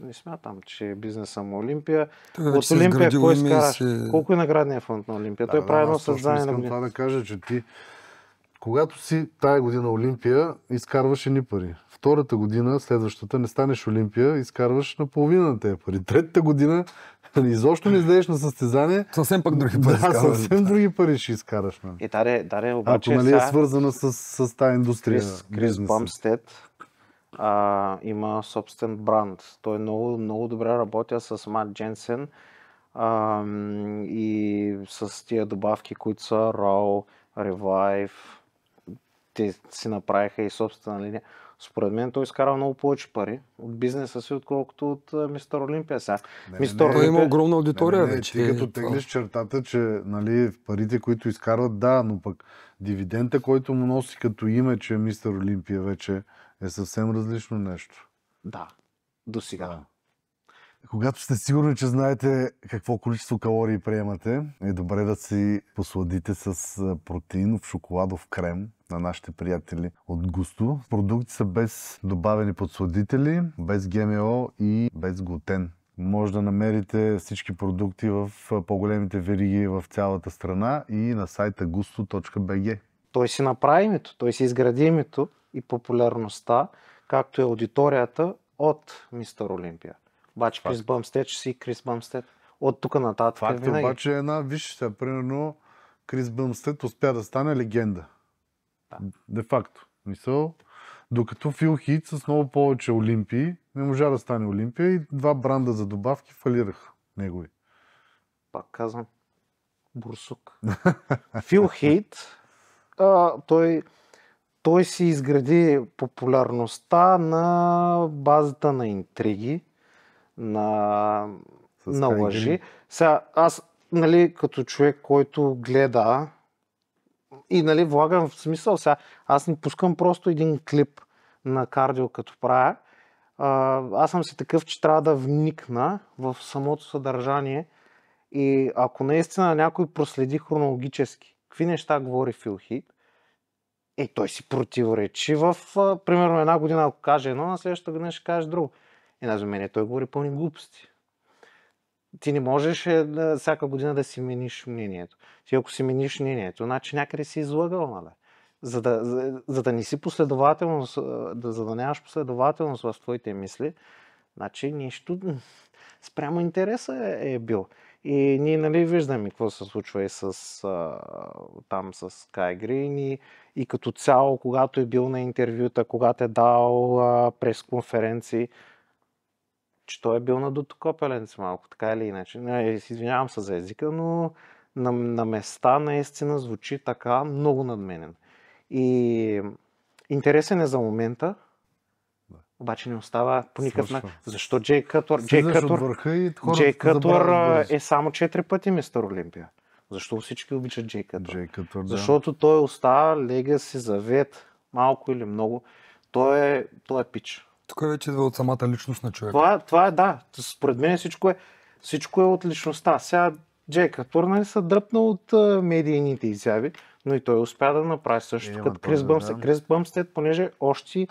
Не смятам, че бизнеса му е Олимпия. От Олимпия кой изкараш? Колко е наградният фонд на Олимпия? Той прави едно създание на година. Това да кажа, че ти, когато си тая година Олимпия, изкарваш едни пари. Втората година, следващата, не станеш Олимпия, изкарваш наполовина на тези пари. Третата година изобщо не излезеш на състезание. Съвсем пък други пари. Да, съвсем други пари ще изкараш. Даре, обаче ако е свързана с тази индустрия. Крис Бъмстед има собствен бранд. Той много, много добре работя с Мат Дженсен. И с тия добавки, които са Raw, Revive, те си направиха и собствена линия. Според мен той изкара много повече пари от бизнеса си, отколкото от Мистер Олимпия. Сега, Той има огромна аудитория вече. Ти като теглиш чертата, че нали, парите, които изкарват, да, но пък дивидента, който му носи като име, че е Мистер Олимпия вече е съвсем различно нещо. Да, до сега. Да. Когато сте сигурни, че знаете какво количество калории приемате, е добре да си посладите с протеинов шоколадов крем на нашите приятели от Густо. Продукти са без добавени подсладители, без ГМО и без глутен. Може да намерите всички продукти в по-големите вериги в цялата страна и на сайта gusto.bg. Той си направи името, той си изгради името и популярността, както и аудиторията от Мистер Олимпия. Обаче Крис Бъмстед ще си Крис Бъмстед. От тук нататък Факт винаги. обаче е една, виж сега, примерно Крис Бъмстед успя да стане легенда. Да. Де факто. Мисъл, докато Фил Хит с много повече олимпии не можа да стане Олимпия и 2 бранда за добавки фалираха негови. Пак казвам, бурсук. Фил Хейт, той си изгради популярността на базата на интриги, на лъжи. Сега, аз, нали, като човек, който гледа и, нали, влагам в смисъл, сега, аз не пускам просто един клип на кардио, като правя. Аз съм си такъв, че трябва да вникна в самото съдържание и ако наистина някой проследи хронологически какви неща говори Фил Хит, той си противоречи в, примерно, една година, ако каже едно, на следващата година ще каже друго. И за мен той говори пълни глупости. Ти не можеш всяка година да си мениш мнението. Ти ако си мениш мнението, значи някъде си излагал, нали? За да не си последователност, за да нямаш последователност в твоите мисли, значи нещо спрямо интереса е бил. И ние, нали, виждаме какво се случва и там с Kai Green и като цяло, когато е бил на интервюта, когато е дал пресконференции, че той е бил на дотокопеленци малко, така или иначе. Извинявам се за езика, но на места наистина звучи така много надменен. И интересен е за момента, обаче не остава по никакъв начин. Защо Джей Кътър е само 4 пъти Мистер Олимпия? Защо всички обичат Джей Кътър? Да. Защото той остава легаси, завет, малко или много. Той е пич. Тук вече идва от самата личност на човека. Това е, да. Според мен всичко е от личността. Сега Джей Кътър, нали, се дръпна от медийните изяви, но и той успя да направи също като Крис Бъмстед. Крис Бъмстед, понеже още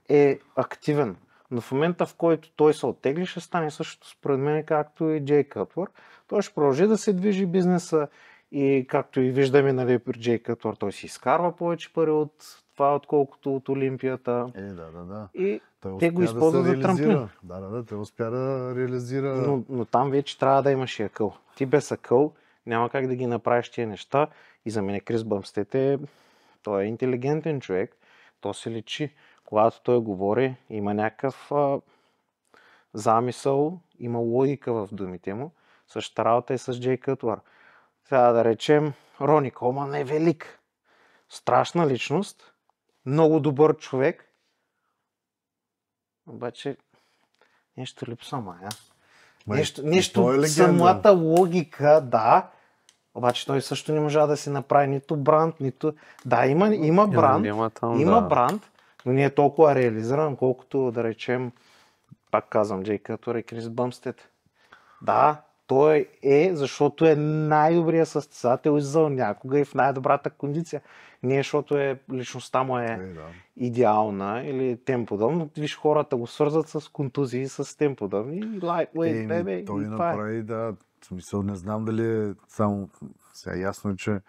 е активен. Но в момента, в който той се оттегли, ще стане същото според мен, както и Джей Кътър. Той ще продължи да се движи бизнеса и както и виждаме, нали, при Джей Кътър, той си изкарва повече пари от това, отколкото от Олимпията. Да. И те го използват за трамплин. Да, той успя да реализира. Но там вече трябва да имаш и акъл. Ти без акъл няма как да ги направиш тия неща. И за мен Крис Бъмстед той е интелигентен човек. То се личи. Когато той говори, има някакъв замисъл, има логика в думите му. Същата работа е с Джей Кътър. Сега да речем, Рони Колман е велик. Страшна личност, много добър човек. Обаче нещо липсва, мая. Нещо самата логика, да. Обаче той също не можа да си направи нито бранд, нито... Да, има бранд, но не е толкова реализиран, колкото, да речем, пак казвам, Джей Кътър и Крис Бъмстед. Да, той защото е най-добрият състезател иззъл някога и в най-добрата кондиция. Не защото личността му е идеална или тем подобно. Виж, хората го свързват с контузии, с тем подобни. Lightweight, бебе. Той направи, да, в смисъл, не знам дали е само... Сега ясно е, че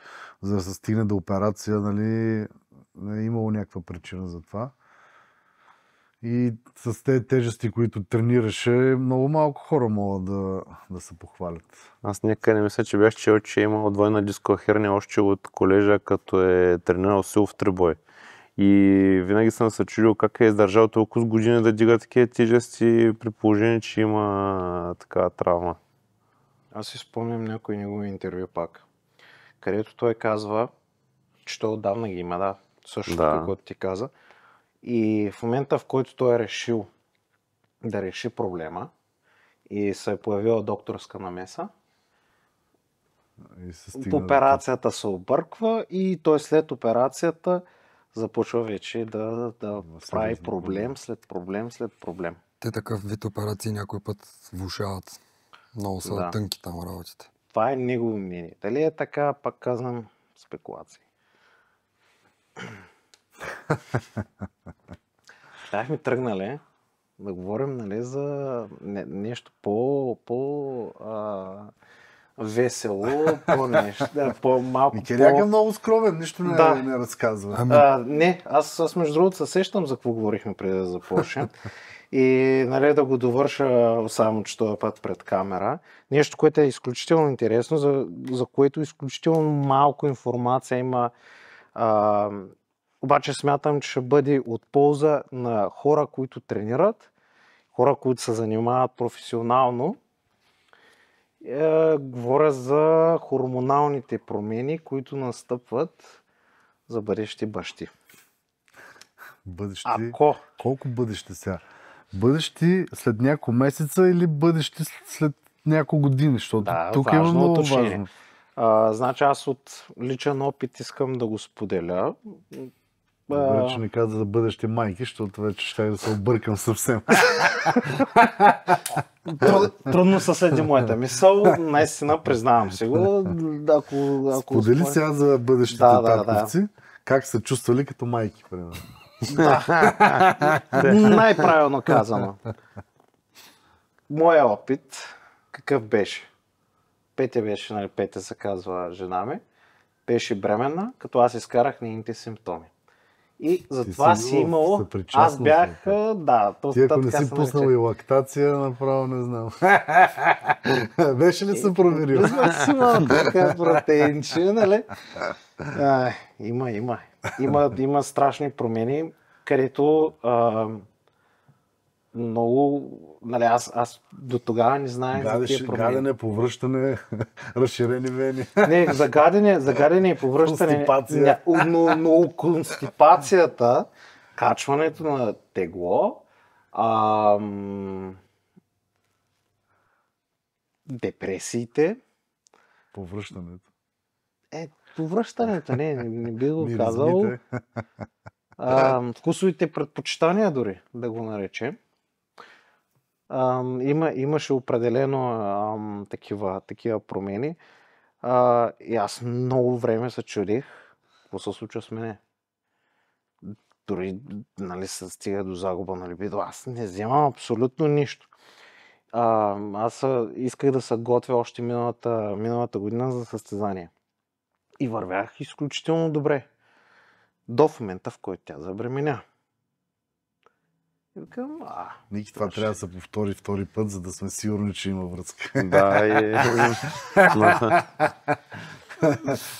за да се стигне до операция, нали, не е имало някаква причина за това. И с тези тежести, които тренираше, много малко хора могат да се похвалят. Аз някъде мисля, че бях чел, че е имал двойна дискова херния още от колежа, като е тренирал силов трибой. И винаги съм се чудил как е издържал толкова с години да дига такива тежести при положение, че има такава травма. Аз си спомням някои негови интервю пак, където той казва, че той отдавна ги има, да, също Да. каквото ти каза. И в момента, в който той е решил да реши проблема и се е появила докторска намеса, И се стигна до операцията се обърква и той след операцията започва вече да прави сериозни проблем след проблем след проблем. Те такъв вид операции някой път влушават. Много са Да. тънки там работите. Това е негово мнение. Дали е така, пак казвам, спекулации. Бяхме тръгнали да говорим, нали, за нещо весело, по-нещо, по-малко. Киряк е много скромен, нищо Да. не разказва. Не, аз между другото се сещам за какво говорихме преди да започнем. И нали, да го довърша само, че този път пред камера. Нещо, което е изключително интересно, за което изключително малко информация има. Обаче смятам, че ще бъде от полза на хора, които тренират, хора, които се занимават професионално. Говоря за хормоналните промени, които настъпват за бъдещи бащи. Бъдещи. Ако Колко бъдещи сега? Бъдещи след няколко месеца или бъдещи след няколко години? Защото Да, тук има важно много уточнение. важно. Значи аз от личен опит искам да го споделя. Добре, че не каза за бъдещи майки, защото вече ще да се объркам съвсем. Трудно се следи моята мисъл, наистина признавам си го. Ако Сподели сега за бъдещите татковци, как се чувствали като майки, примерно. Най-правилно казано. Моя опит какъв беше? Петя беше, нали, Петя се казва жена ми, беше бременна, като аз изкарах нейните симптоми. И затова си имало... Аз бях... Да, ти ако не си пуснал и лактация, направо не знам. Беше ли се проверил? Си имал така протеинче, нали? Има страшни промени, където много... Нали, аз до тогава не знаех за тия промени. Гадене, повръщане, разширени вени. Не, за гадене и повръщане... Констипация. Но констипацията, качването на тегло, депресиите... Повръщането. Повръщането, не би го казал. Вкусовите предпочитания дори, да го наречем. Имаше определено такива промени. И аз много време се чудих какво се случва с мене. Дори, нали, се стига до загуба на либидо. Аз не вземам абсолютно нищо. Аз исках да се готвя още миналата година за състезание. И вървях изключително добре. До момента, в който тя забременя. И викам, Ники, това трябва да се повтори втори път, за да сме сигурни, че има връзка. Да,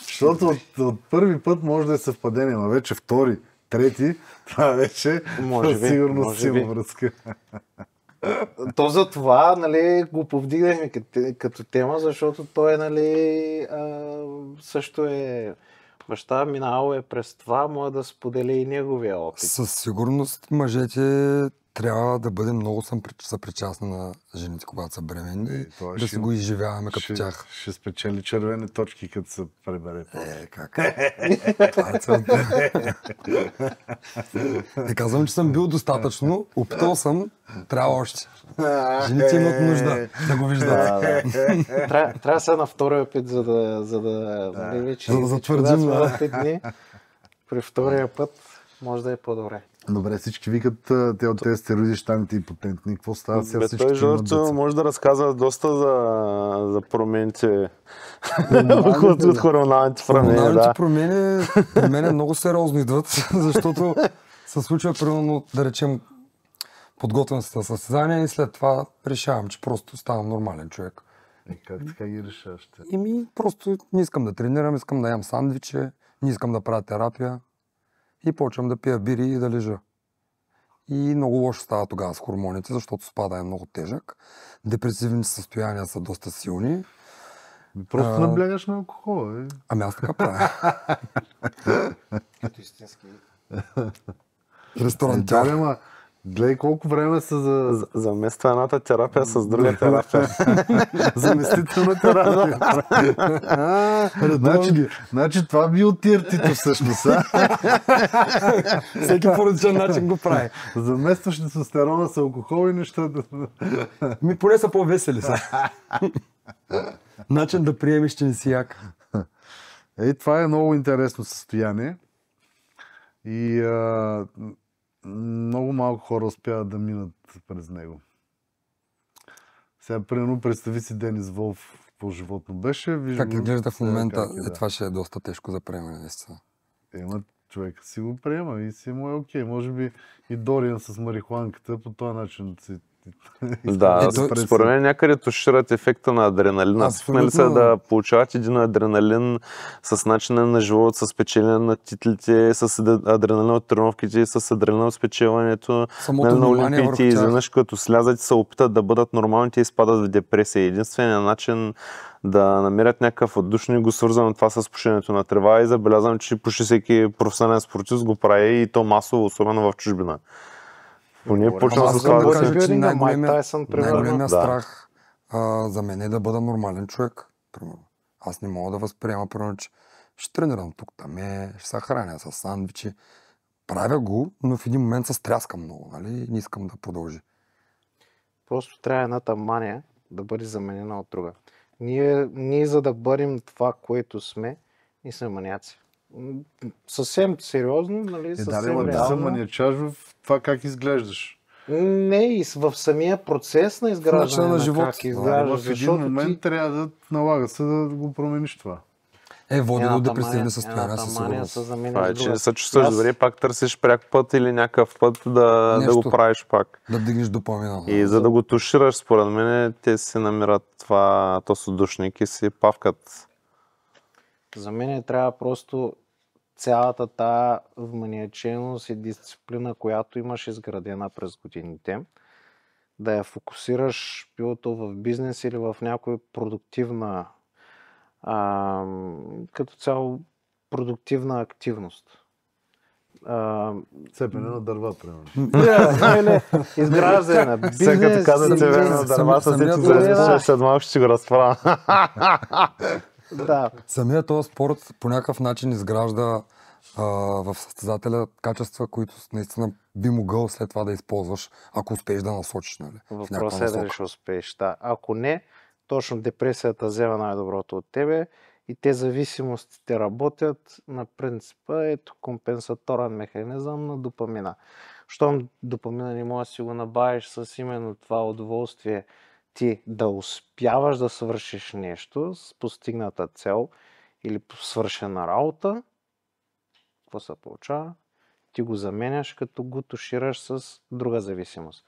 Защото от първи път може да е съвпадение, но вече втори, трети, това вече сигурно си има връзка. То за това, нали, го повдигнахме като тема, защото той, нали, също е баща, минало е през това, може да сподели и неговия опит. Със сигурност мъжете трябва да бъдем много съпричастни на жените, когато са бременни, да си го изживяваме като тях. Ще спечели червени точки, като се пребере. Как? Това е целта. Не казвам, че съм бил достатъчно, опитал съм, трябва още. Жените имат нужда да го виждат. Трябва да са на втори опит, за да вече затвърдим. При втория път може да е по-добре. Добре, всички викат те от тези стероиди щаните импотентни. Какво става сега? Всички той, имат Жорчо, деца. може да разказва доста за промените от хормоналните промени. Хормоналните Да. промени при мен много сериозно идват, защото се случва, примерно, да речем, подготвям се за състезание и след това решавам, че просто ставам нормален човек. Как така ги решаваш? Просто не искам да тренирам, искам да ям сандвиче, не искам да правя терапия и почвам да пия бири и да лежа. И много лошо става тогава с хормоните, защото спада е много тежък. Депресивните състояния са доста силни. Просто наблягаш на алкохола. Ами аз така правя. Като истински. Ресторантьор. Ама, гледай колко време са за Замества едната терапия с друга терапия. заместителна терапия. Значи това би отиртито всъщност. Всеки по различен начин го прави. Заместваш тестостерона с алкохол и нещата. Ми поне са по-весели са. Начин да приемеш, че не си як. Това е много интересно състояние. И много малко хора успяват да минат през него. Сега, примерно, представи си Денис Волф по-животно беше. Как изглежда в момента, да. това ще е доста тежко за приемане, наистина. Човек си го приема и си му е окей. Може би и Дориан с марихуанката по този начин си... Да, според мен някъде тушират ефекта на адреналина. Свикнали са да получават един адреналин с начина на живот, с печелене на титлите, с адреналин от тренировките, с адреналин от спечелването на олимпиите. И изведнъж като слязат и се опитат да бъдат нормалните и спадат в депресия. Единственият начин да намерят някакъв отдушник го свързвам това с пушенето на трева и забелязвам, че почти всеки професионален спортист го прави и то масово, особено в чужбина. Поне почвам с това да се... Най-големия страх за мен е да бъда нормален човек. Примерно. Аз не мога да възприема, примерно, че ще тренирам тук, там ще се храня с сандвичи. Правя го, но в един момент се стряскам много, нали? Не искам да продължи. Просто трябва едната мания да бъде заменена от друга. Ние за да бъдем това, което сме, ние сме маняци. Съвсем сериозно, нали? Съвсем да, реално. съм маниачаж в това как изглеждаш. Не, и в самия процес на изграждане на живот. как изграждаш. В един момент трябва да налага се да го промениш това. Води до депресивни състояния със сигурност. Това е, че не се чувстваш добре, пак търсиш пряк път или някакъв път да го правиш пак. Да вдигнеш допамина. И за да го тушираш, според мен, те си намират то съдушник и си павкат. За мен трябва просто цялата тая вманиаченост и дисциплина, която имаш изградена през годините, да я фокусираш било то в бизнес или в някоя продуктивна като цяло продуктивна активност. Цепене на дърва, примерно. Изграждане на бизнес. Сега като каза цепене на дърва, след малко ще си го разправя. Да. Самият този спорт по някакъв начин изгражда в състезателя качества, които наистина би могъл след това да използваш, ако успееш да насочиш. Нали, въпросът е дали ще успееш. Да. Ако не, точно депресията взема най-доброто от тебе и те зависимостите работят на принципа компенсаторен механизъм на допамина. Щом допамина не можеш да си го набавиш с именно това удоволствие ти да успяваш да свършиш нещо с постигната цел или свършена работа, какво се получава? Ти го заменяш, като го тушираш с друга зависимост.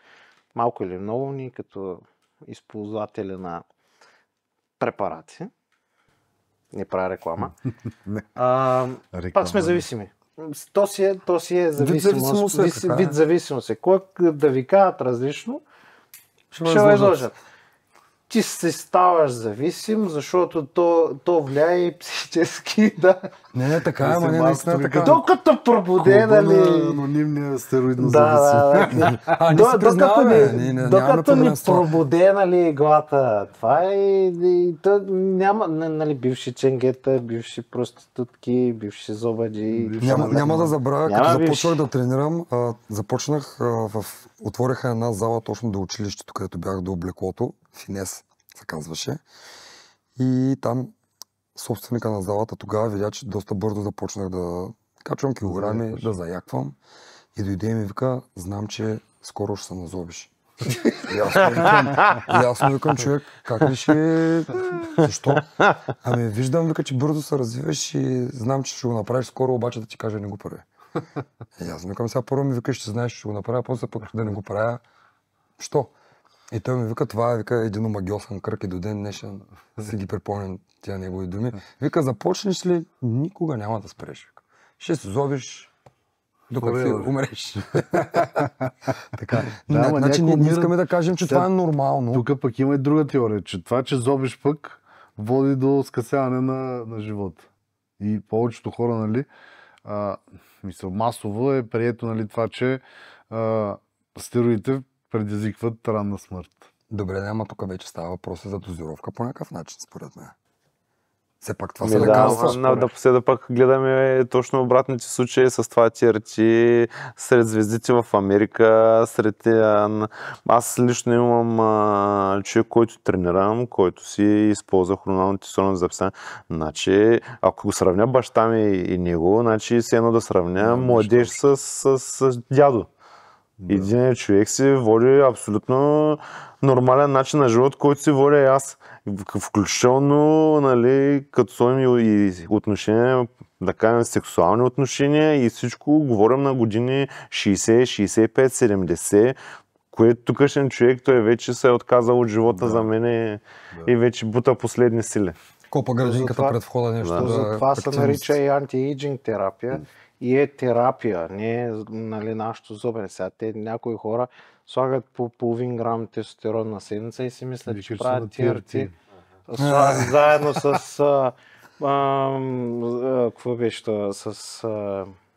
Малко или много ни, като използватели на препарати, не правя реклама, пак сме зависими. То си е зависимост. Вид зависимост е. Кой да ви кажат различно, ще ме изложат. Ти се ставаш зависим, защото то влияе и психически, да. Не, така е, не наистина така. Докато пробуде, нали... анонимния стероидно зависим. Докато ни пробуде, нали, глата. Това е... Няма, нали, бивши ченгета, бивши проститутки, бивши зобаджи. Няма да забравя, като започнах да тренирам, отвориха една зала точно до училището, където бях до облеклото. Финес се казваше. И там собственика на залата тогава видя, че доста бързо започнах да качвам килограми, да заяквам. И дойде и ми вика, знам, че скоро ще се назобиш. И аз му викам, човек, как ли ще... Защо? Ами виждам, вика, че бързо се развиваш и знам, че ще го направиш скоро, обаче да ти кажа, не го прави. И аз му викам, сега първо ми вика, ще знаеш, че ще го направя, после пък да не го правя. Що? И той ми вика, това е един омагьосан кръг и до ден днешен си ги припомням тия негови думи. Вика, започнеш ли, никога няма да спреш. Ще се зобиш, докато си умреш. Така. Значи ние искаме да кажем, че това е нормално. Тук пък има и друга теория, че това, че зобиш пък, води до скъсяване на живота. И повечето хора, нали, масово е прието, нали, това, че стероидите предизвикват ранна смърт. Добре, ама тук вече става въпрос за дозировка по някакъв начин, според мен. Все пак това са лекарства. Да пак гледаме точно обратните случаи с това TRT сред звездите в Америка, аз лично имам човек, който тренирам, който си използва хормоналните тестосторонни записания. Значи, ако го сравня баща ми и него, значи си едно да сравня младеж с дядо. Един човек си води абсолютно нормален начин на живот, който си водя и аз. Включително, нали, като сложим и отношения, да кажем, сексуални отношения и всичко, говорим на години 60, 65, 70, което тукашен човек, той вече се е отказал от живота за мен и вече бута последни сили. Копа градинката пред входа нещо. Това се нарича и антиейджинг терапия. И е терапия, не е, нали, нашото зубене. Сега някои хора слагат по половин грам тестостерон на седмица и си мислят, че правят TRT. Заедно с... какво беше това?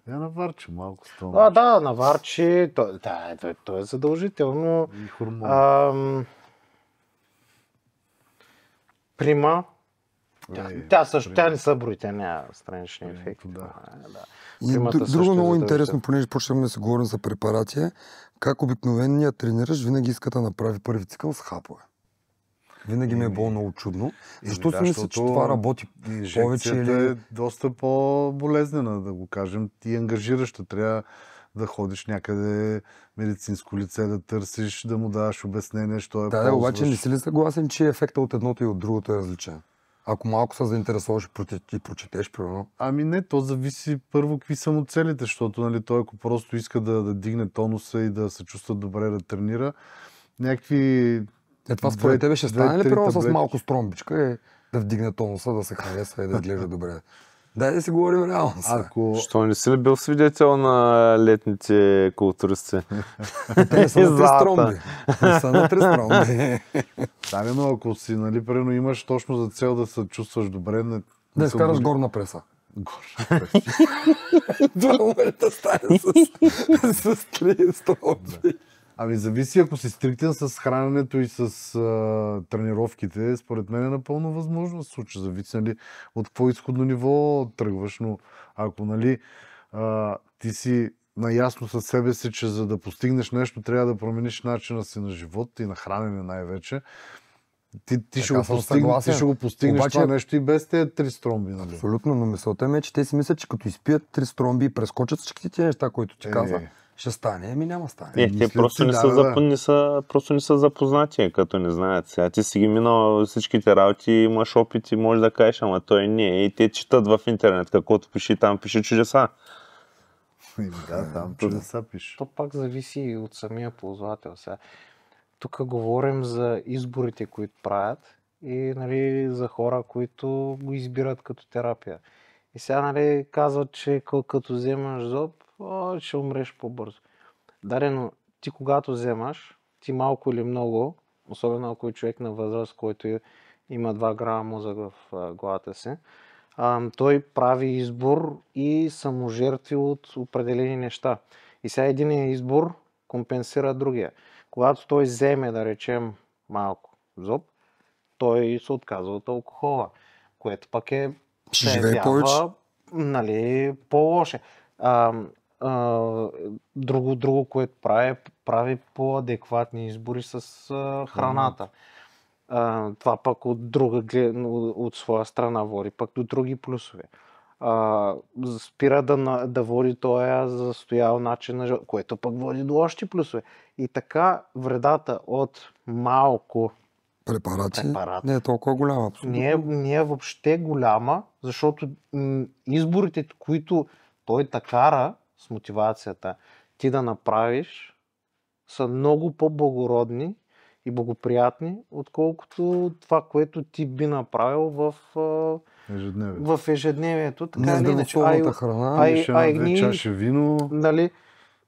Наварчи малко с това. Да, наварчи. То е задължително. И хормони. Прима. Тя също, тя не са брои, тя няма странични ефекти. И друго много интересно, понеже почнем да се говорим за препарати, как обикновеният трениращ винаги иска да направи първи цикъл с хапове. Винаги ми е било много чудно. Защо си мисля, че това работи повече? Инжекцията е доста по-болезнена, да го кажем. Ти ангажираща, трябва да ходиш някъде медицинско лице, да търсиш, да му даваш обяснение, що е ползваш. Обаче не си ли съгласен, че ефектът от едното и от другото е различен? Ако малко се заинтересуваш и прочетеш, примерно. Не, то зависи първо какви са му целите, защото, нали, той ако просто иска да дигне тонуса и да се чувства добре, да тренира, някакви... Това според тебе ще стане ли примерно с малко стромбичка да вдигне тонуса, да се харесва и да изглежда добре? Дай да си говорим реално. Що не си ли бил свидетел на летните културисти? Те не са на 3 стромби. Не са на 3 стромби. Да, но ако си, нали, примерно имаш точно за цел да се чувстваш добре... Да изкараш горна преса. Горна преса. Това момента стане с 3 стромби. Зависи, ако си стриктен с храненето и с тренировките, според мен е напълно възможно да се случи. Зависи, нали, от какво изходно ниво тръгваш, но ако, нали, ти си наясно със себе си, че за да постигнеш нещо, трябва да промениш начина си на живот и на хранене най-вече, ти ще го постигнеш обаче, това нещо и без тези 3 стромби. Нали? Абсолютно, но мисълта ми е, че те си мислят, че като изпият 3 стромби и прескочат всичките тези неща, които ти каза, ще стане, няма стане. Те просто не са запознати, като не знаят. Сега ти си ги минал всичките работи, имаш опит и можеш да кажеш, ама той не. И те четат в интернет, каквото пише, там пише чудеса. Там чудеса пише. То пак зависи и от самия ползвател. Сега, тук говорим за изборите, които правят и, нали, за хора, които го избират като терапия. И сега, нали, казват, че като вземаш зоб, ще умреш по-бързо. Дарено, ти когато вземаш, ти малко или много, особено ако е човек на възраст, който има 2 грама мозък в главата си, той прави избор и саможертви от определени неща. И сега един избор компенсира другия. Когато той вземе, да речем, малко зоб, той се отказва от алкохола, което пък е нали, по-лоше. Друго, което прави по-адекватни избори с храната. Това пък от своя страна води пък до други плюсове. Спира да води този застоял начин на живот, което пък води до още плюсове. И така вредата от малко препарати не е толкова голяма. Абсолютно. Не е въобще голяма, защото изборите, които той кара с мотивацията ти да направиш, са много по-благородни и благоприятни, отколкото това, което ти би направил в ежедневието. Така или иначе. Храна, чаша вино, нали,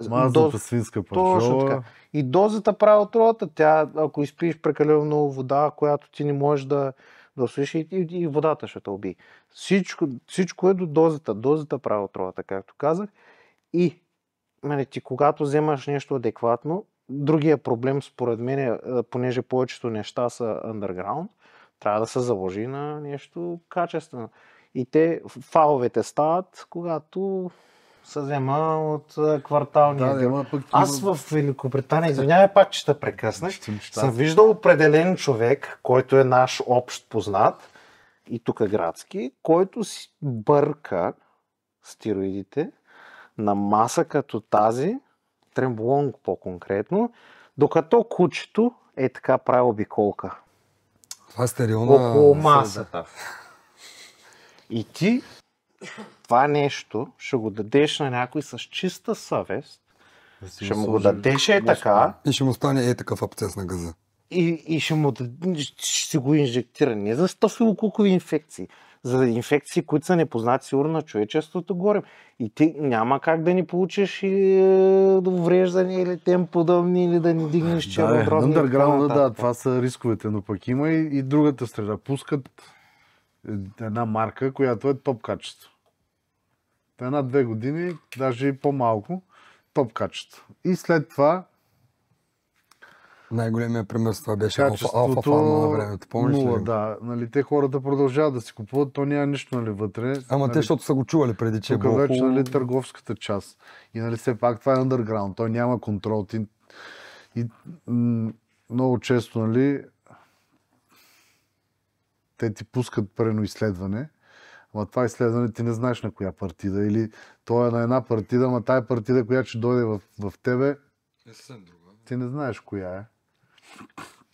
мазната свинска пържола. И дозата прави отровата. Тя, ако изпиеш прекалено много вода, която ти не можеш да освиш и водата ще те убие. Всичко е до дозата. Дозата прави отровата, както казах. И ти когато вземаш нещо адекватно, другия проблем според мен е, понеже повечето неща са underground, трябва да се заложи на нещо качествено. И фаловете стават, когато се взема от кварталния. Аз в Великобритания, извинявай пак, че те прекъснах, съм виждал определен човек, който е наш общ познат, и тук градски, който си бърка стероидите на маса като тази, тремболонг по-конкретно, докато кучето е така прави обиколка. Това е стерилна... Около масата. И ти това нещо ще го дадеш на някой с чиста съвест, ще му го дадеш така. И ще му стане такъв абцес на газа. И ще го инжектира не за стафилококови инфекции, за инфекции, които са непознати сигурно на човечеството горе. И ти няма как да ни получиш и увреждане или тем подобни, или да ни дигнеш чернодробни. Да, това са рисковете, но пък има и другата страна. Пускат една марка, която е топ качество. 1-2 години, даже и по-малко, топ качество. И след това най-големият пример с това беше Алфа Фарма на времето. Помниш ли? Да, нали, те хората продължават да си купуват, то няма нищо вътре. Ама те, защото са го чували преди, че е било вече, нали, търговската част. И нали, все пак това е underground, той няма контрол. И много често, нали, те ти пускат прено изследване, ама това изследване ти не знаеш на коя партида. Или то е на една партида, ама тая партида, която ще дойде в тебе, ти не знаеш коя е.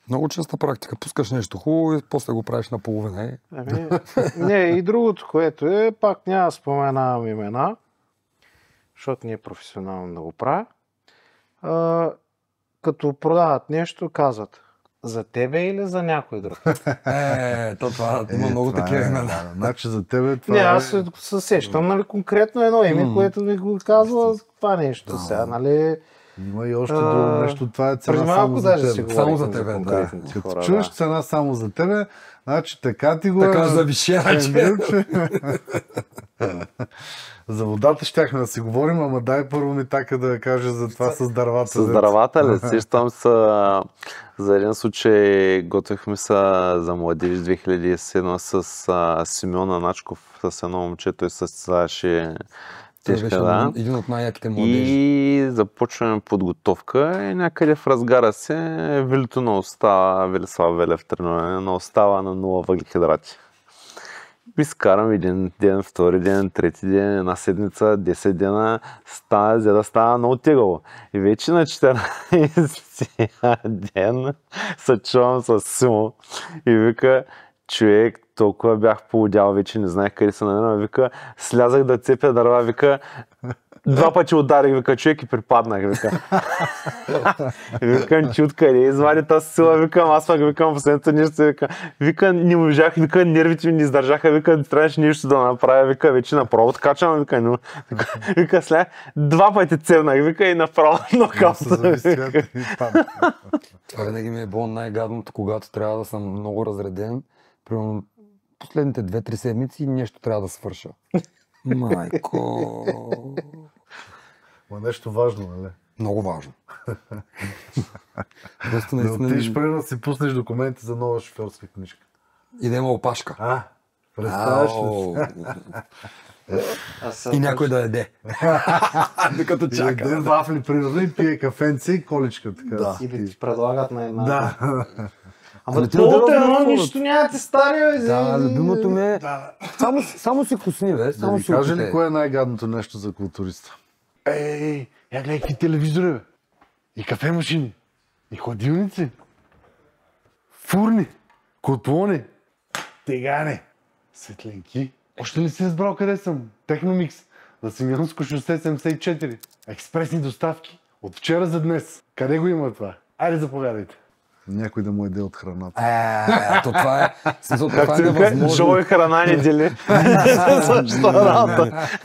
Много честа практика. Пускаш нещо хубаво и после го правиш наполовина. Не, и другото, което е, пак няма да споменавам имена, защото не е професионално да го правя. Като продават нещо, казват за тебе или за някой друг? Това има много такива имена. Значи за тебе това не, аз се сещам, нали, конкретно едно име, което ми го казва това нещо сега, нали. Има и още друго нещо, това е цена само за тебе. Само за тебе, да. Като чуеш цена само за тебе, значи така ти го... Така завишена, че... За водата щяхме да си говорим, ама дай първо ми така да кажа за това с дървата. С дървата ли? Сещам се за един случай, готвихме се за Младежи 2007 с Симеон Аначков, с едно момче, той състезаваше тежка, да. Един от най-яките младежи. И започваме подготовка и някъде в разгара се велито на остава, Велислав Велев тренуване, на остава на 0 въглехидрати. Изкарам един ден, втори ден, трети ден, една седмица, 10 дена, става много тегаво. И вече на 14 ден се чувам с Симо и вика, човек, толкова бях поудял, вече не знаех къде се намирам, вика, слязах да цепя дърва, вика, 2 пъти ударих, вика, човек и припаднах, вика. Викам, че откъде извади тази сила, викам, аз пак викам последното нещо, вика, не можах, вика, нервите ми не издържаха, вика, трябваше нещо да направя, вика, вече направо откачам, вика, след 2 пъти цепнах, вика, и направо нокаута. Това винаги ми е било най-гадното, когато трябва да съм много разреден. Примерно последните 2-3 седмици нещо трябва да свърша. Майко... Ма нещо важно, нали? Много важно. Просто наистина... Да отидеш примерно да си пуснеш документи за нова шофьорска книжка. И да има опашка. Представяш ли? И някой да яде. Докато чака. И яде вафли, примерно, и пие кафенце и количка. Така. И да ти предлагат на една. Да. Ама това едно нищо няма ти стария. Да, любимото ми е... Само си кусни, бе. Да ви кажа ли кое е най-гадното нещо за културиста? Я гледай какви телевизори, бе. И кафемашини. И хладилници. Фурни. Котлони. Тегане. Светленки. Още ли си разбрал къде съм? Техномикс. За Симеонско шосе 74. Експресни доставки. От вчера за днес. Къде го има това? Айде, заповядайте. Някой да му еде от храната. Това е... Това е невъзможно. Жо и храна не дели.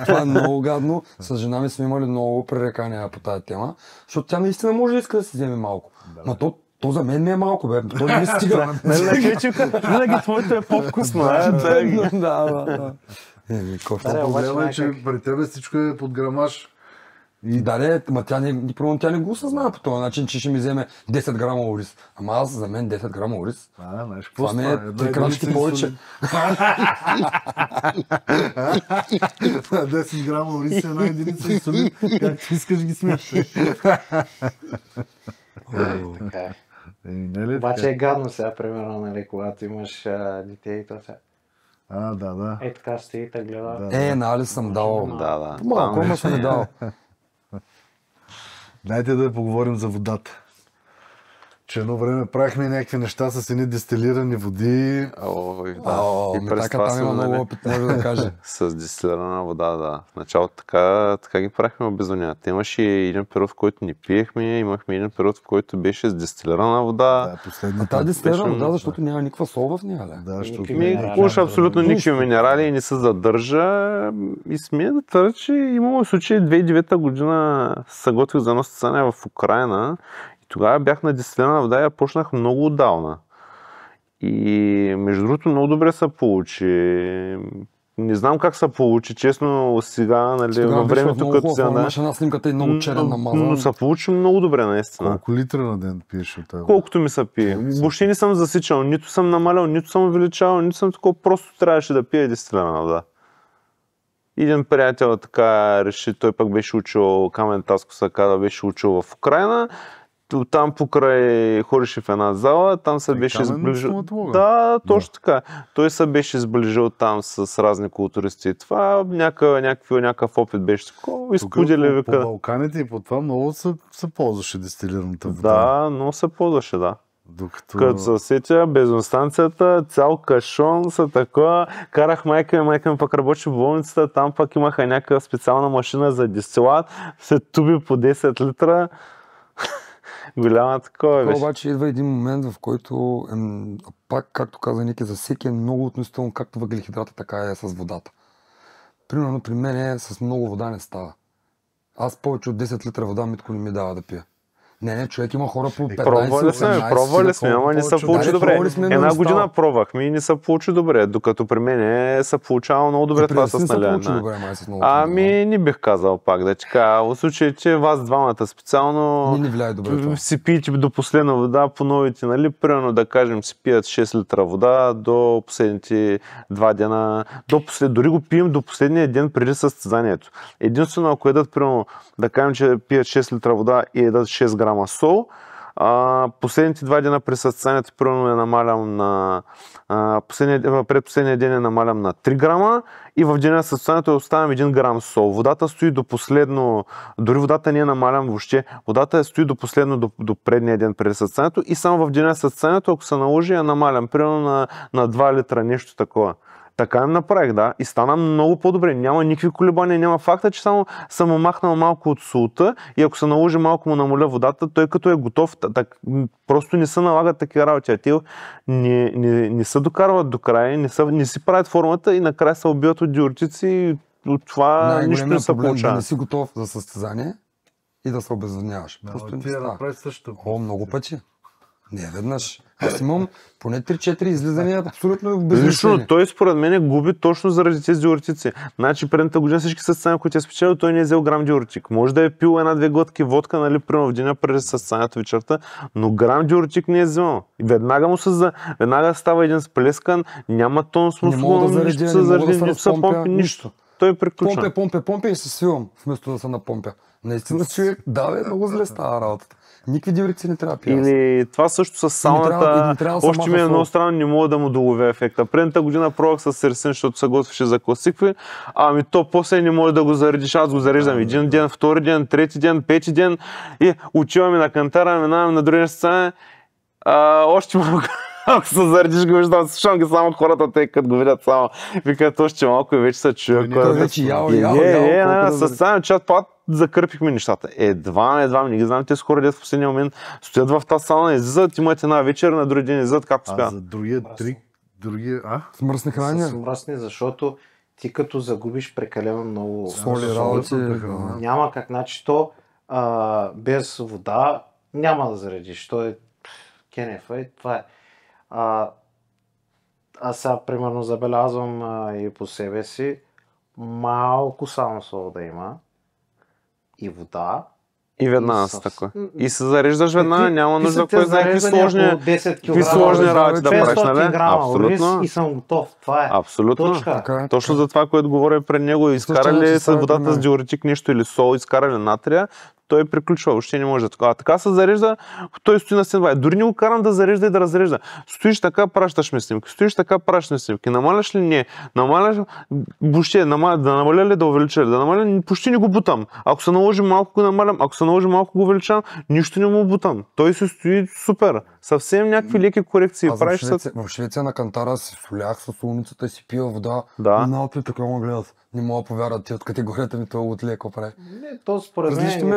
Това е много гадно. С жена ми сме имали много пререкания по тази тема, защото тя наистина може да иска да си вземе малко. Но То за мен ми е малко, бе. То не ми стига. Винаги твоето е по-вкусно. Да. Проблема е, че при тебе всичко е под грамаж. Ма тя не го осъзнава по този начин, че ще ми вземе 10 грама ориз. Ама аз за мен 10 грама ориз. Знаеш какво това ми е 3 крачки повече. 10 грама ориз е една единица инсулин. Както искаш ги смяш. Така е. Обаче е гадно сега, примерно, нали, когато имаш дете и то сега. Да. Е, така стои, те гледа. Нали съм дал. Да. Малко, ама съм дал. Дайте да поговорим за водата. Че едно време правихме някакви неща с едни дестилирани води. И през това там има много опит, може да каже. С дестилирана вода, да. В началото така ги правихме обезонята. Имаше един период, в който не пиехме, имахме един период, в който беше с дестилирана вода. Тази дестилирана вода, защото няма никаква сол в нея, Да, защото куша абсолютно никакви минерали и не се задържа. И смея да твърдя, че имало случаи 2009 година се готвих за едно състезание в Украйна. Тогава бях на дестилирана вода и я почнах много отдавна. И между другото много добре се получи. Не знам как се получи, честно сега, нали, във времето като се... Имаше една снимката и много черен намазан. Но се получи много добре, наистина. Колко литра на ден пиеш от тази? Колкото ми се пие. Въобще не съм засичал, нито съм намалял, нито съм увеличавал, нито съм такова, просто трябваше да пия дестилирана вода. Един приятел така реши, той пък беше учил, Камен Таско се казва, беше учил в Украйна. Там покрай ходеше в една зала, там се беше сближил. Да, точно така. Той се беше сближил там с разни културисти и това. Някакъв опит беше такова. Изподели по Балканите и по това много се ползваше дестилираната вода. Да, но се ползваше, да. Като се сетя, бензиностанцията, цял кашон са такова. Карах майка ми пък работи в болницата, там пък имаха някаква специална машина за дестилат, се туби по 10 литра. Голяма такова беше. Обаче идва един момент, в който пак, както каза Ники, за всеки е много относително както въглехидрата, така е с водата. Примерно при мен с много вода не става. Аз повече от 10 литра вода Митко не ми дава да пия. Не, човек има хора по 15-18. Пробвали сме, ама не се получи добре. Една година пробвахме и не се получи добре, докато при мен се получава много добре това с наляна. Не бих казал пак да кажа. В случай, че вас двамата специално си пиете до последна вода по новите, нали, примерно да кажем си пият 6 литра вода до последните 2 дена, дори го пием до последния ден преди състезанието. Единствено, ако едат, примерно, да кажем, че пият 6 литра вода и едат 6 грама сол. Последните 2 дена при състезанието примерно я намалям на предпоследния ден я намалям на 3 грама и в деня на състезанието оставям 1 грам сол. Водата стои до последно, дори водата не я намалям въобще, водата стои до последно до предния ден преди състезанието и само в деня на състезанието, ако се наложи, я намалям примерно на 2 литра, нещо такова. Така им направих, да, и стана много по-добре. Няма никакви колебания, няма факта, че само съм му махнал малко от солта и ако се наложи малко му намаля водата, той като е готов, просто не се налагат такива работи. А те не се докарват до края, не си правят формата и накрая се убиват от диуретици и от това нищо не се получава. Да не си готов за състезание и да се обезвъдняваш. Просто не става. Много пъти. Не, веднъж. Аз имам поне 3-4 излизания абсолютно безрешени. Лично той според мен губи точно заради тези диуретици. Значи предната година всички състезания, които е спечелил, той не е взел грам диуретик. Може да е пил 1-2 глътки водка, нали, примерно в деня преди състезанието вечерта, но грам диуретик не е взел. Веднага става един сплескан, няма тон с мускул, нищо се заради, нито се помпи, нищо. Той приключва. Помпя и се свивам, вместо да се напомпя. Наистина човек, много зле става работата. Никакви диуретици не трябва да пия. Или това също с сауната, още ми е много странно, не мога да му доловя ефекта. Предната година пробвах с Серсин, защото се готвеше за класикви, то после не може да го заредиш, аз го зареждам един ден, втори ден, трети ден, пети ден и отиваме на кантара, минаваме на другия състезание, още малко. Ако се заредиш, го виждам, слушам ги само хората, те като го видят само, викат още малко и вече се чуя. Той вече ял. Състезание, чат пат закърпихме нещата. Едва не ги знам, тези хора, дето в последния момент стоят в тази сауна, излизат, имат една вечер, на други ден излизат, както спят. За другия с мръсни хранения? С мръсни, защото ти като загубиш прекалено много соли, работи, няма как, значи то без вода няма да заредиш. То е кенефа и това е. Аз сега, примерно, забелязвам и по себе си, малко само сол да има и вода. И веднага с така. И се зареждаш веднага, няма нужда кой знае какви сложни работи да правиш, нали? Абсолютно. И съм готов. Това е. Абсолютно. Точно за това, което говоря пред него, изкарали с водата с диуретик нещо или сол, изкарали натрия, той приключва, въобще не може да такова. Така се зарежда, той стои на стенва. Дори не го карам да зарежда и да разрежда. Стоиш така, пращаш ми снимки. Стоиш така, пращаш ми снимки. Намаляш ли? Не. Намаляш въобще, да намаля ли, да увелича ли? Да намаля, почти не го бутам. Ако се наложи малко, го намалям. Ако се наложи малко, го увеличавам, нищо не му бутам. Той се стои супер. Съвсем някакви леки корекции. В Швеция на кантара си солях с улницата и си пия вода. Да. Много така ме гледат. Не мога да повярват ти от категорията ми това от леко прави. Не, то според мен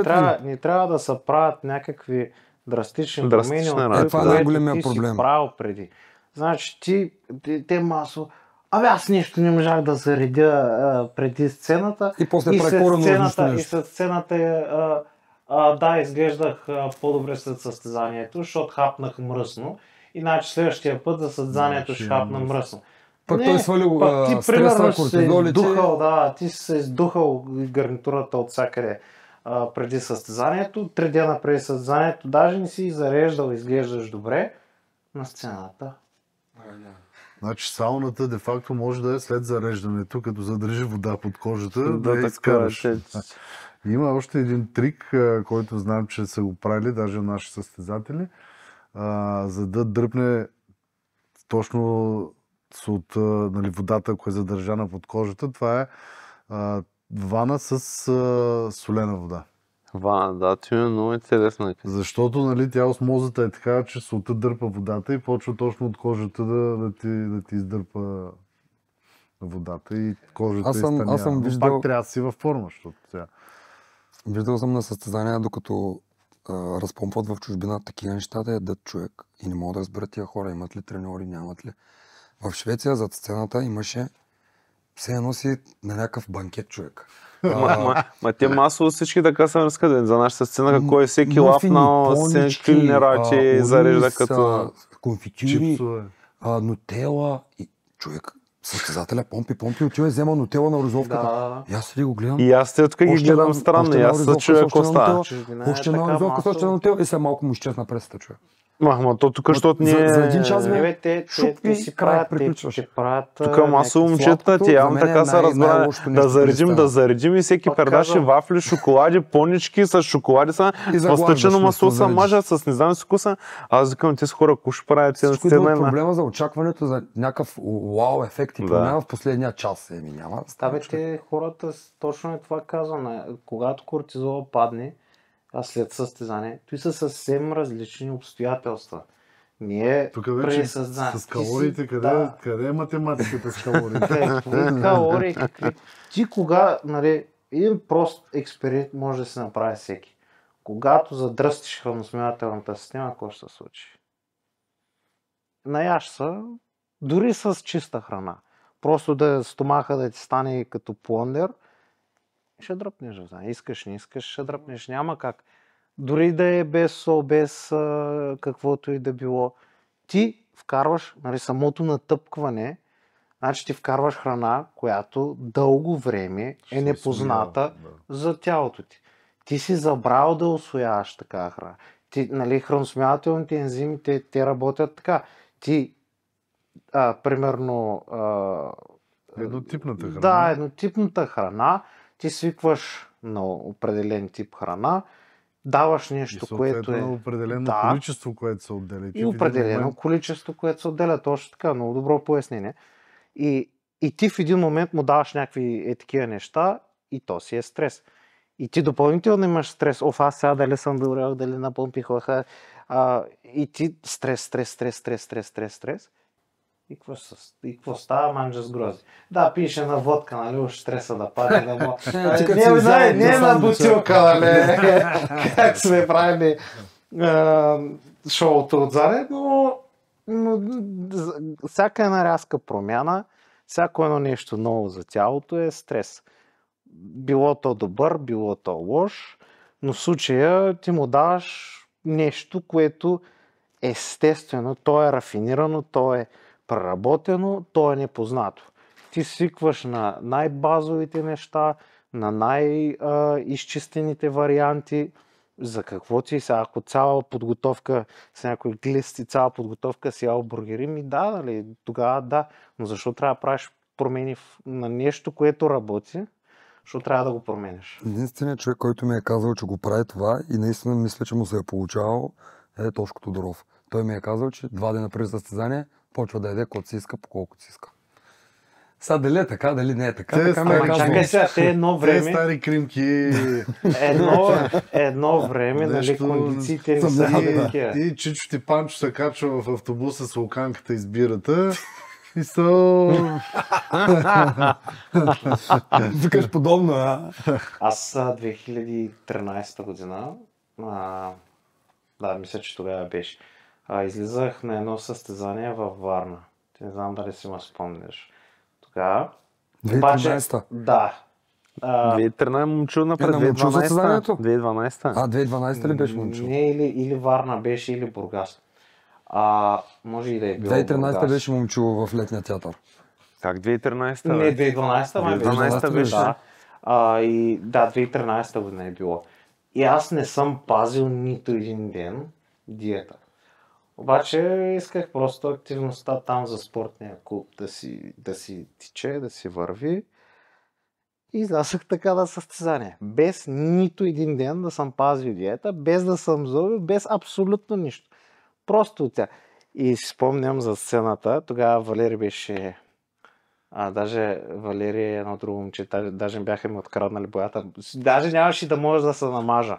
не трябва да се правят някакви драстични промени, от това е най-големия проблем. Си правил преди. Значи те масово, аз нещо не можах да заредя преди сцената. И после прави и след сцената изглеждах по-добре след състезанието, защото хапнах мръсно. Иначе следващия път за състезанието ще хапна мръсно. Пък той свалил стреса, кортизолите. Ти си се издухал гарнитурата от всякъде преди състезанието, 3 дена преди състезанието, даже не си зареждал, изглеждаш добре на сцената. Значи сауната де-факто може да е след зареждането, като задържи вода под кожата, да я изкараш. Има още един трик, който знам, че са го правили, даже наши състезатели, за да дръпне точно от водата, ако е задържана под кожата. Това е вана с солена вода. Вана, да, това е много интересно. Защото тя осмозата е така, че солта дърпа водата и почва точно от кожата да ти издърпа водата и кожата изтънява. Аз съм виждал... Пак трябва да си във форма, защото сега... Виждал съм на състезания, докато разпомпват в чужбина такива неща да ядат човек и не мога да разберат тия хора, имат ли треньори, нямат ли. В Швеция зад сцената имаше все едно си на някакъв банкет човек. Те масово всички така са разказали за нашата сцена, какво е всеки лапнал, всеки работи, зарежда като... Конфитюри, нутела и човек. Състезателя помпи, отива и взема нутела на розовката. И аз ли го гледам. И аз те тук ги гледам странно, и аз се чуя какво става. Още една розовка, още една нутела и сега малко му изчезна пресата човек. То тук, защото ние... За един час те си правят... Тук масово момчета, ти явно така са разбрали да заредим и всеки пердаши вафли, шоколади, понички с шоколади са, с тъчено масло са мажат, с не знам си вкуса. Аз викам, тези хора, ако ще правят цена сцена... Всичко е проблема за очакването за някакъв вау ефект и промяна в последния час. Няма. Те хората, точно е това казвам, когато кортизола падне, след състезание, той са съвсем различни обстоятелства. Ние тук вече с калориите, къде е математиката с калориите? Калории, ти кога, един прост експеримент може да се направи всеки. Когато задръстиш храносмилателната система, какво ще се случи? Наяш са, дори с чиста храна. Просто да стомаха да ти стане като плондер, ще дръпнеш. Искаш, не искаш, ще дръпнеш. Няма как. Дори да е без сол, без каквото и да било. Ти вкарваш, самото натъпкване, значи ти вкарваш храна, която дълго време е непозната за тялото ти. Ти си забрал да усвояваш такава храна. Храносмилателните ензими, те работят така. Ти, примерно... еднотипната храна. Да, еднотипната храна. Ти свикваш на определен тип храна, даваш нещо, което е... определено количество, което се отделя. И определено количество, което се отделя. Точно така, много добро пояснение. И ти в един момент му даваш някакви такива неща и то си е стрес. И ти допълнително имаш стрес. Аз сега дали съм добрял, дали напомпих лъха. И ти стрес. И какво става? Манджа с грози. Да, пише на водка, уж стреса да падне да му... Не на бутилка, как сме правили шоуто отзаде, но всяка една рязка промяна, всяко едно нещо ново за тялото е стрес. Било то добър, било то лош, но в случая ти му даваш нещо, което естествено, то е рафинирано, то е преработено, то е непознато. Ти свикваш на най-базовите неща, на най-изчистените варианти. За какво ти сега? Ако цяла подготовка с някои глисти, цяла подготовка си ял бургери, ми да, нали, тогава да. Но защо трябва да правиш промени на нещо, което работи? Защо трябва да го промениш? Единственият човек, който ми е казал, че го прави това и наистина мисля, че му се е получавал, е Тошко Тодоров. Той ми е казал, че 2 дена преди състезание почва да яде каквото си иска, по колкото си иска. Сега дали е така, дали не е така, така ми е казал. Чакай сега, едно време... Те стари кримки... едно време, нали, кондициите не са такива. И Чичо ти Панчо се качва в автобуса с луканката и с бирата. И Викаш подобно, а? Аз 2013 година, да, мисля, че тогава беше, излизах на едно състезание във Варна. Не знам дали си ме спомняш. Тогава... 2013-та? Да. 2013 момчу напред, 2012-та. 2012-та. 2012-та ли беше момчу? Не, или Варна беше, или Бургас. Може и да е било 2013-та беше момчу в летния театър. Как 2013-та? Не, 2012-та, 2012-та беше. Да. 2013-та година е било. И аз не съм пазил нито един ден диета. Обаче исках просто активността там за спортния клуб да си тиче, да си върви. И излязах така на състезание. Без нито един ден да съм пазил диета, без да съм зъбил, без абсолютно нищо. Просто от тя. И си спомням за сцената, тогава Валери беше... даже Валери е едно друго момче, даже бяха ми откраднали боята. Даже нямаше да може да се намажа.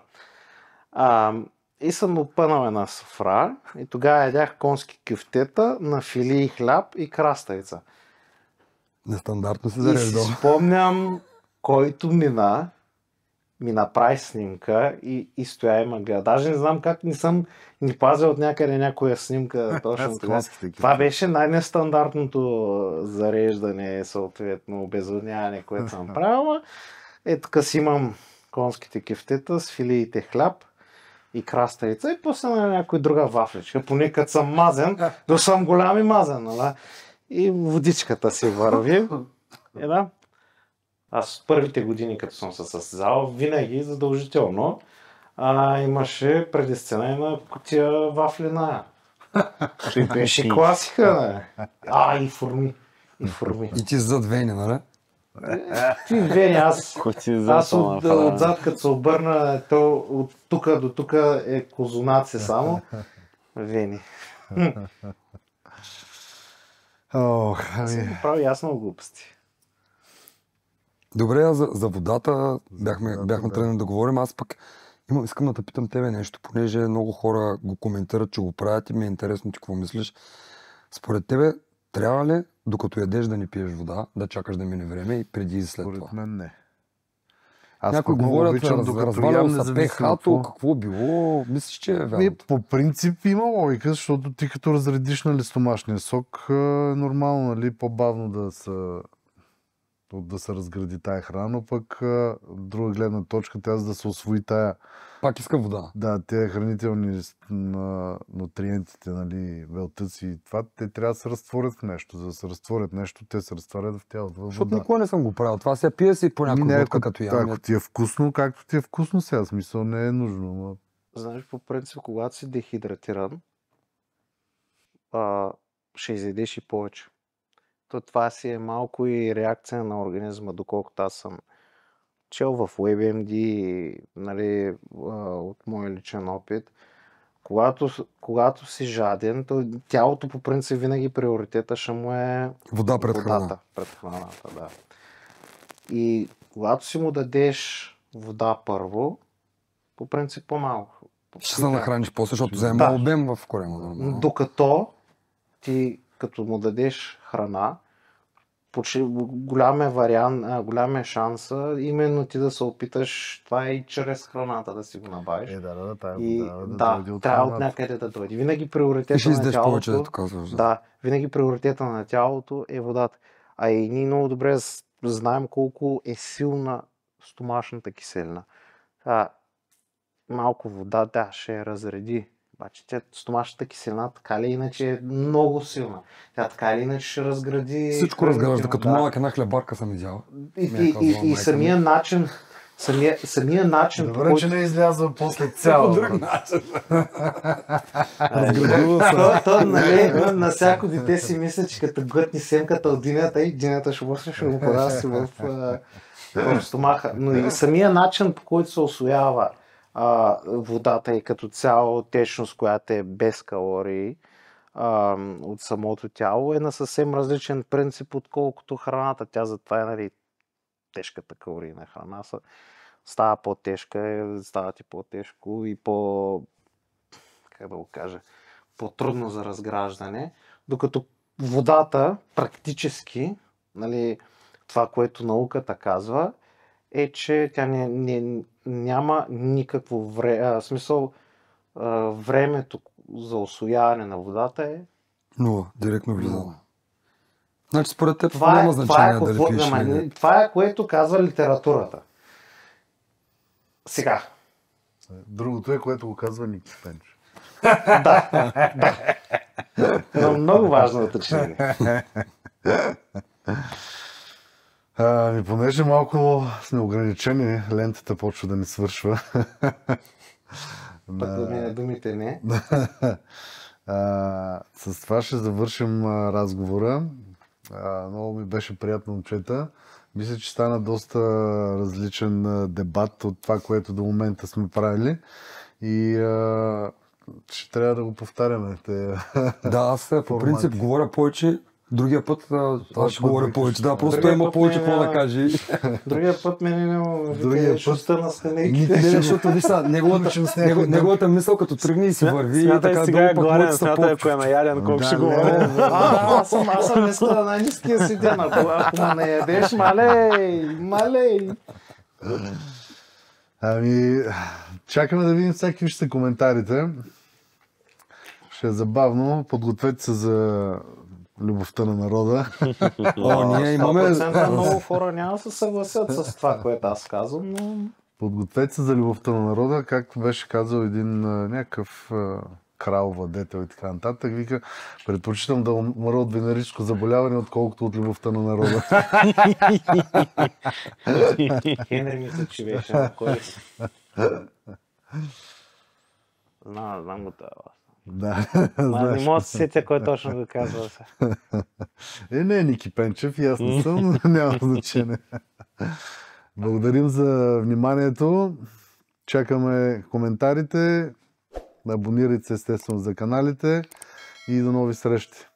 И съм опънал една софра и тогава ядях конски кюфтета на фили и хляб и краставица. Нестандартно се И зареждал. си спомням, който ми направи снимка и стоя и ме гледа. Даже не знам как не съм ни пазил от някъде някоя снимка точно тогава. Това беше най-нестандартното зареждане, съответно обезводняване, което съм правил. Така си имам конските кюфтета с филиите хляб и краставица и после на някоя друга вафличка. Поне като съм мазен, да съм голям и мазен. Нали? И водичката си върви. Да. Аз първите години, като съм се състезавал, винаги задължително имаше преди сцена на кутия вафлина. Той беше класика. И форми. И ти зад Вени, нали? Вени, аз отзад, като се обърна, то от тук до тук е козунаци само. Вени. Съм прави ясно глупости. Добре, за водата бяхме тръгнали да говорим. Аз пък искам да те питам тебе нещо, понеже много хора го коментират, че го правят и ми е интересно ти какво мислиш. Според тебе, трябва ли, докато ядеш да не пиеш вода, да чакаш да мине време и преди и след това? Според мен не. Някои говорят, развалял са пехато, какво било, мислиш, че е вярно? По принцип има логика, защото ти като разредиш нали, стомашния сок, е нормално, нали, по-бавно да се разгради тая храна, но пък друга гледна точка, тя за да се усвои тая... Пак иска вода. Да, тези хранителни нутриентите, нали, белтъци и това, те трябва да се разтворят в нещо. За да се разтворят нещо, те се разтварят в тялото. Защото никога не съм го правил. Това се пие си по някаква водка, като ям. Ако ти е вкусно, както ти е вкусно сега, смисъл не е нужно. Но... Знаеш, по принцип, когато си дехидратиран, ще изядеш и повече. Това си е малко и реакция на организма, доколкото аз съм чел в WebMD, нали, от моя личен опит. Когато си жаден, тялото по принцип винаги приоритета ще му е вода пред храна. Пред храната, да. И когато си му дадеш вода първо, по принцип по-малко. Ще се нахраниш после, защото взема обем в корема. Докато ти като му дадеш храна, голям е шанса именно ти да се опиташ това и чрез храната да си го набавиш. Трябва от някъде да дойде. Винаги приоритета на тялото. Винаги приоритета на тялото е водата. А и ние много добре знаем колко е силна стомашната киселина. Малко вода, ще я разреди. Обаче стомашната киселина така ли иначе е много силна. Тя така ли иначе ще разгради... Всичко разгражда, като малък една хлебарка съм изял. И самия начин, самия начин... Добре, че не излязва после цяло. Друг начин. На всяко дете си мисля, че като глътни семката от динята и динята ще го пораси в стомаха. Но и самия начин, по който се усвоява водата и като цяло течност, която е без калории от самото тяло, е на съвсем различен принцип, отколкото храната. Тя затова е, нали, тежката калорийна храна. Става по-тежка, става ти по-тежко и как да го кажа, по-трудно за разграждане, докато водата практически, нали, това, което науката казва, е, че тя няма никакво смисъл, времето за усвояване на водата е нула, директно влиза. Значи според теб няма значение дали пиеш или не. Това е, което казва литературата. Сега. Другото е, което го казва Ники Пенчев. Да. Но много важно уточнение. Понеже малко сме ограничени, лентата почва да ни свършва. Пък да ми думите не. С това ще завършим разговора. Много ми беше приятно, момчета. Мисля, че стана доста различен дебат от това, което до момента сме правили. И ще трябва да го повтаряме. Да, аз по принцип говоря повече. Другия път аз ще говоря повече. Да, просто той има повече какво да каже. Другия път мене шуста на скамейките. Не, защото вижте, неговата мисъл като тръгне и си върви. Смятай сега е гладен, смятай ако е наяden, колко ще говоря. Аз съм днеска на най-ниския си ден. Ако ме наядеш, малей. Чакаме да видим всеки ще са коментарите. Ще е забавно. Подгответе се за любовта на народа. Ние имаме... 100% много хора няма да се съгласят с това, което аз казвам, но... Подгответе се за любовта на народа, както беше казал един някакъв крал, владетел и така нататък. Вика, предпочитам да умра от венерическо заболяване, отколкото от любовта на народа. Хенри мисля, че беше на кой. Знам го това. Да. Не мога да се сетя кой точно го казва. Не е Ники Пенчев, и аз не съм, но няма значение. Благодарим за вниманието. Чакаме коментарите. Абонирайте се естествено за каналите и до нови срещи.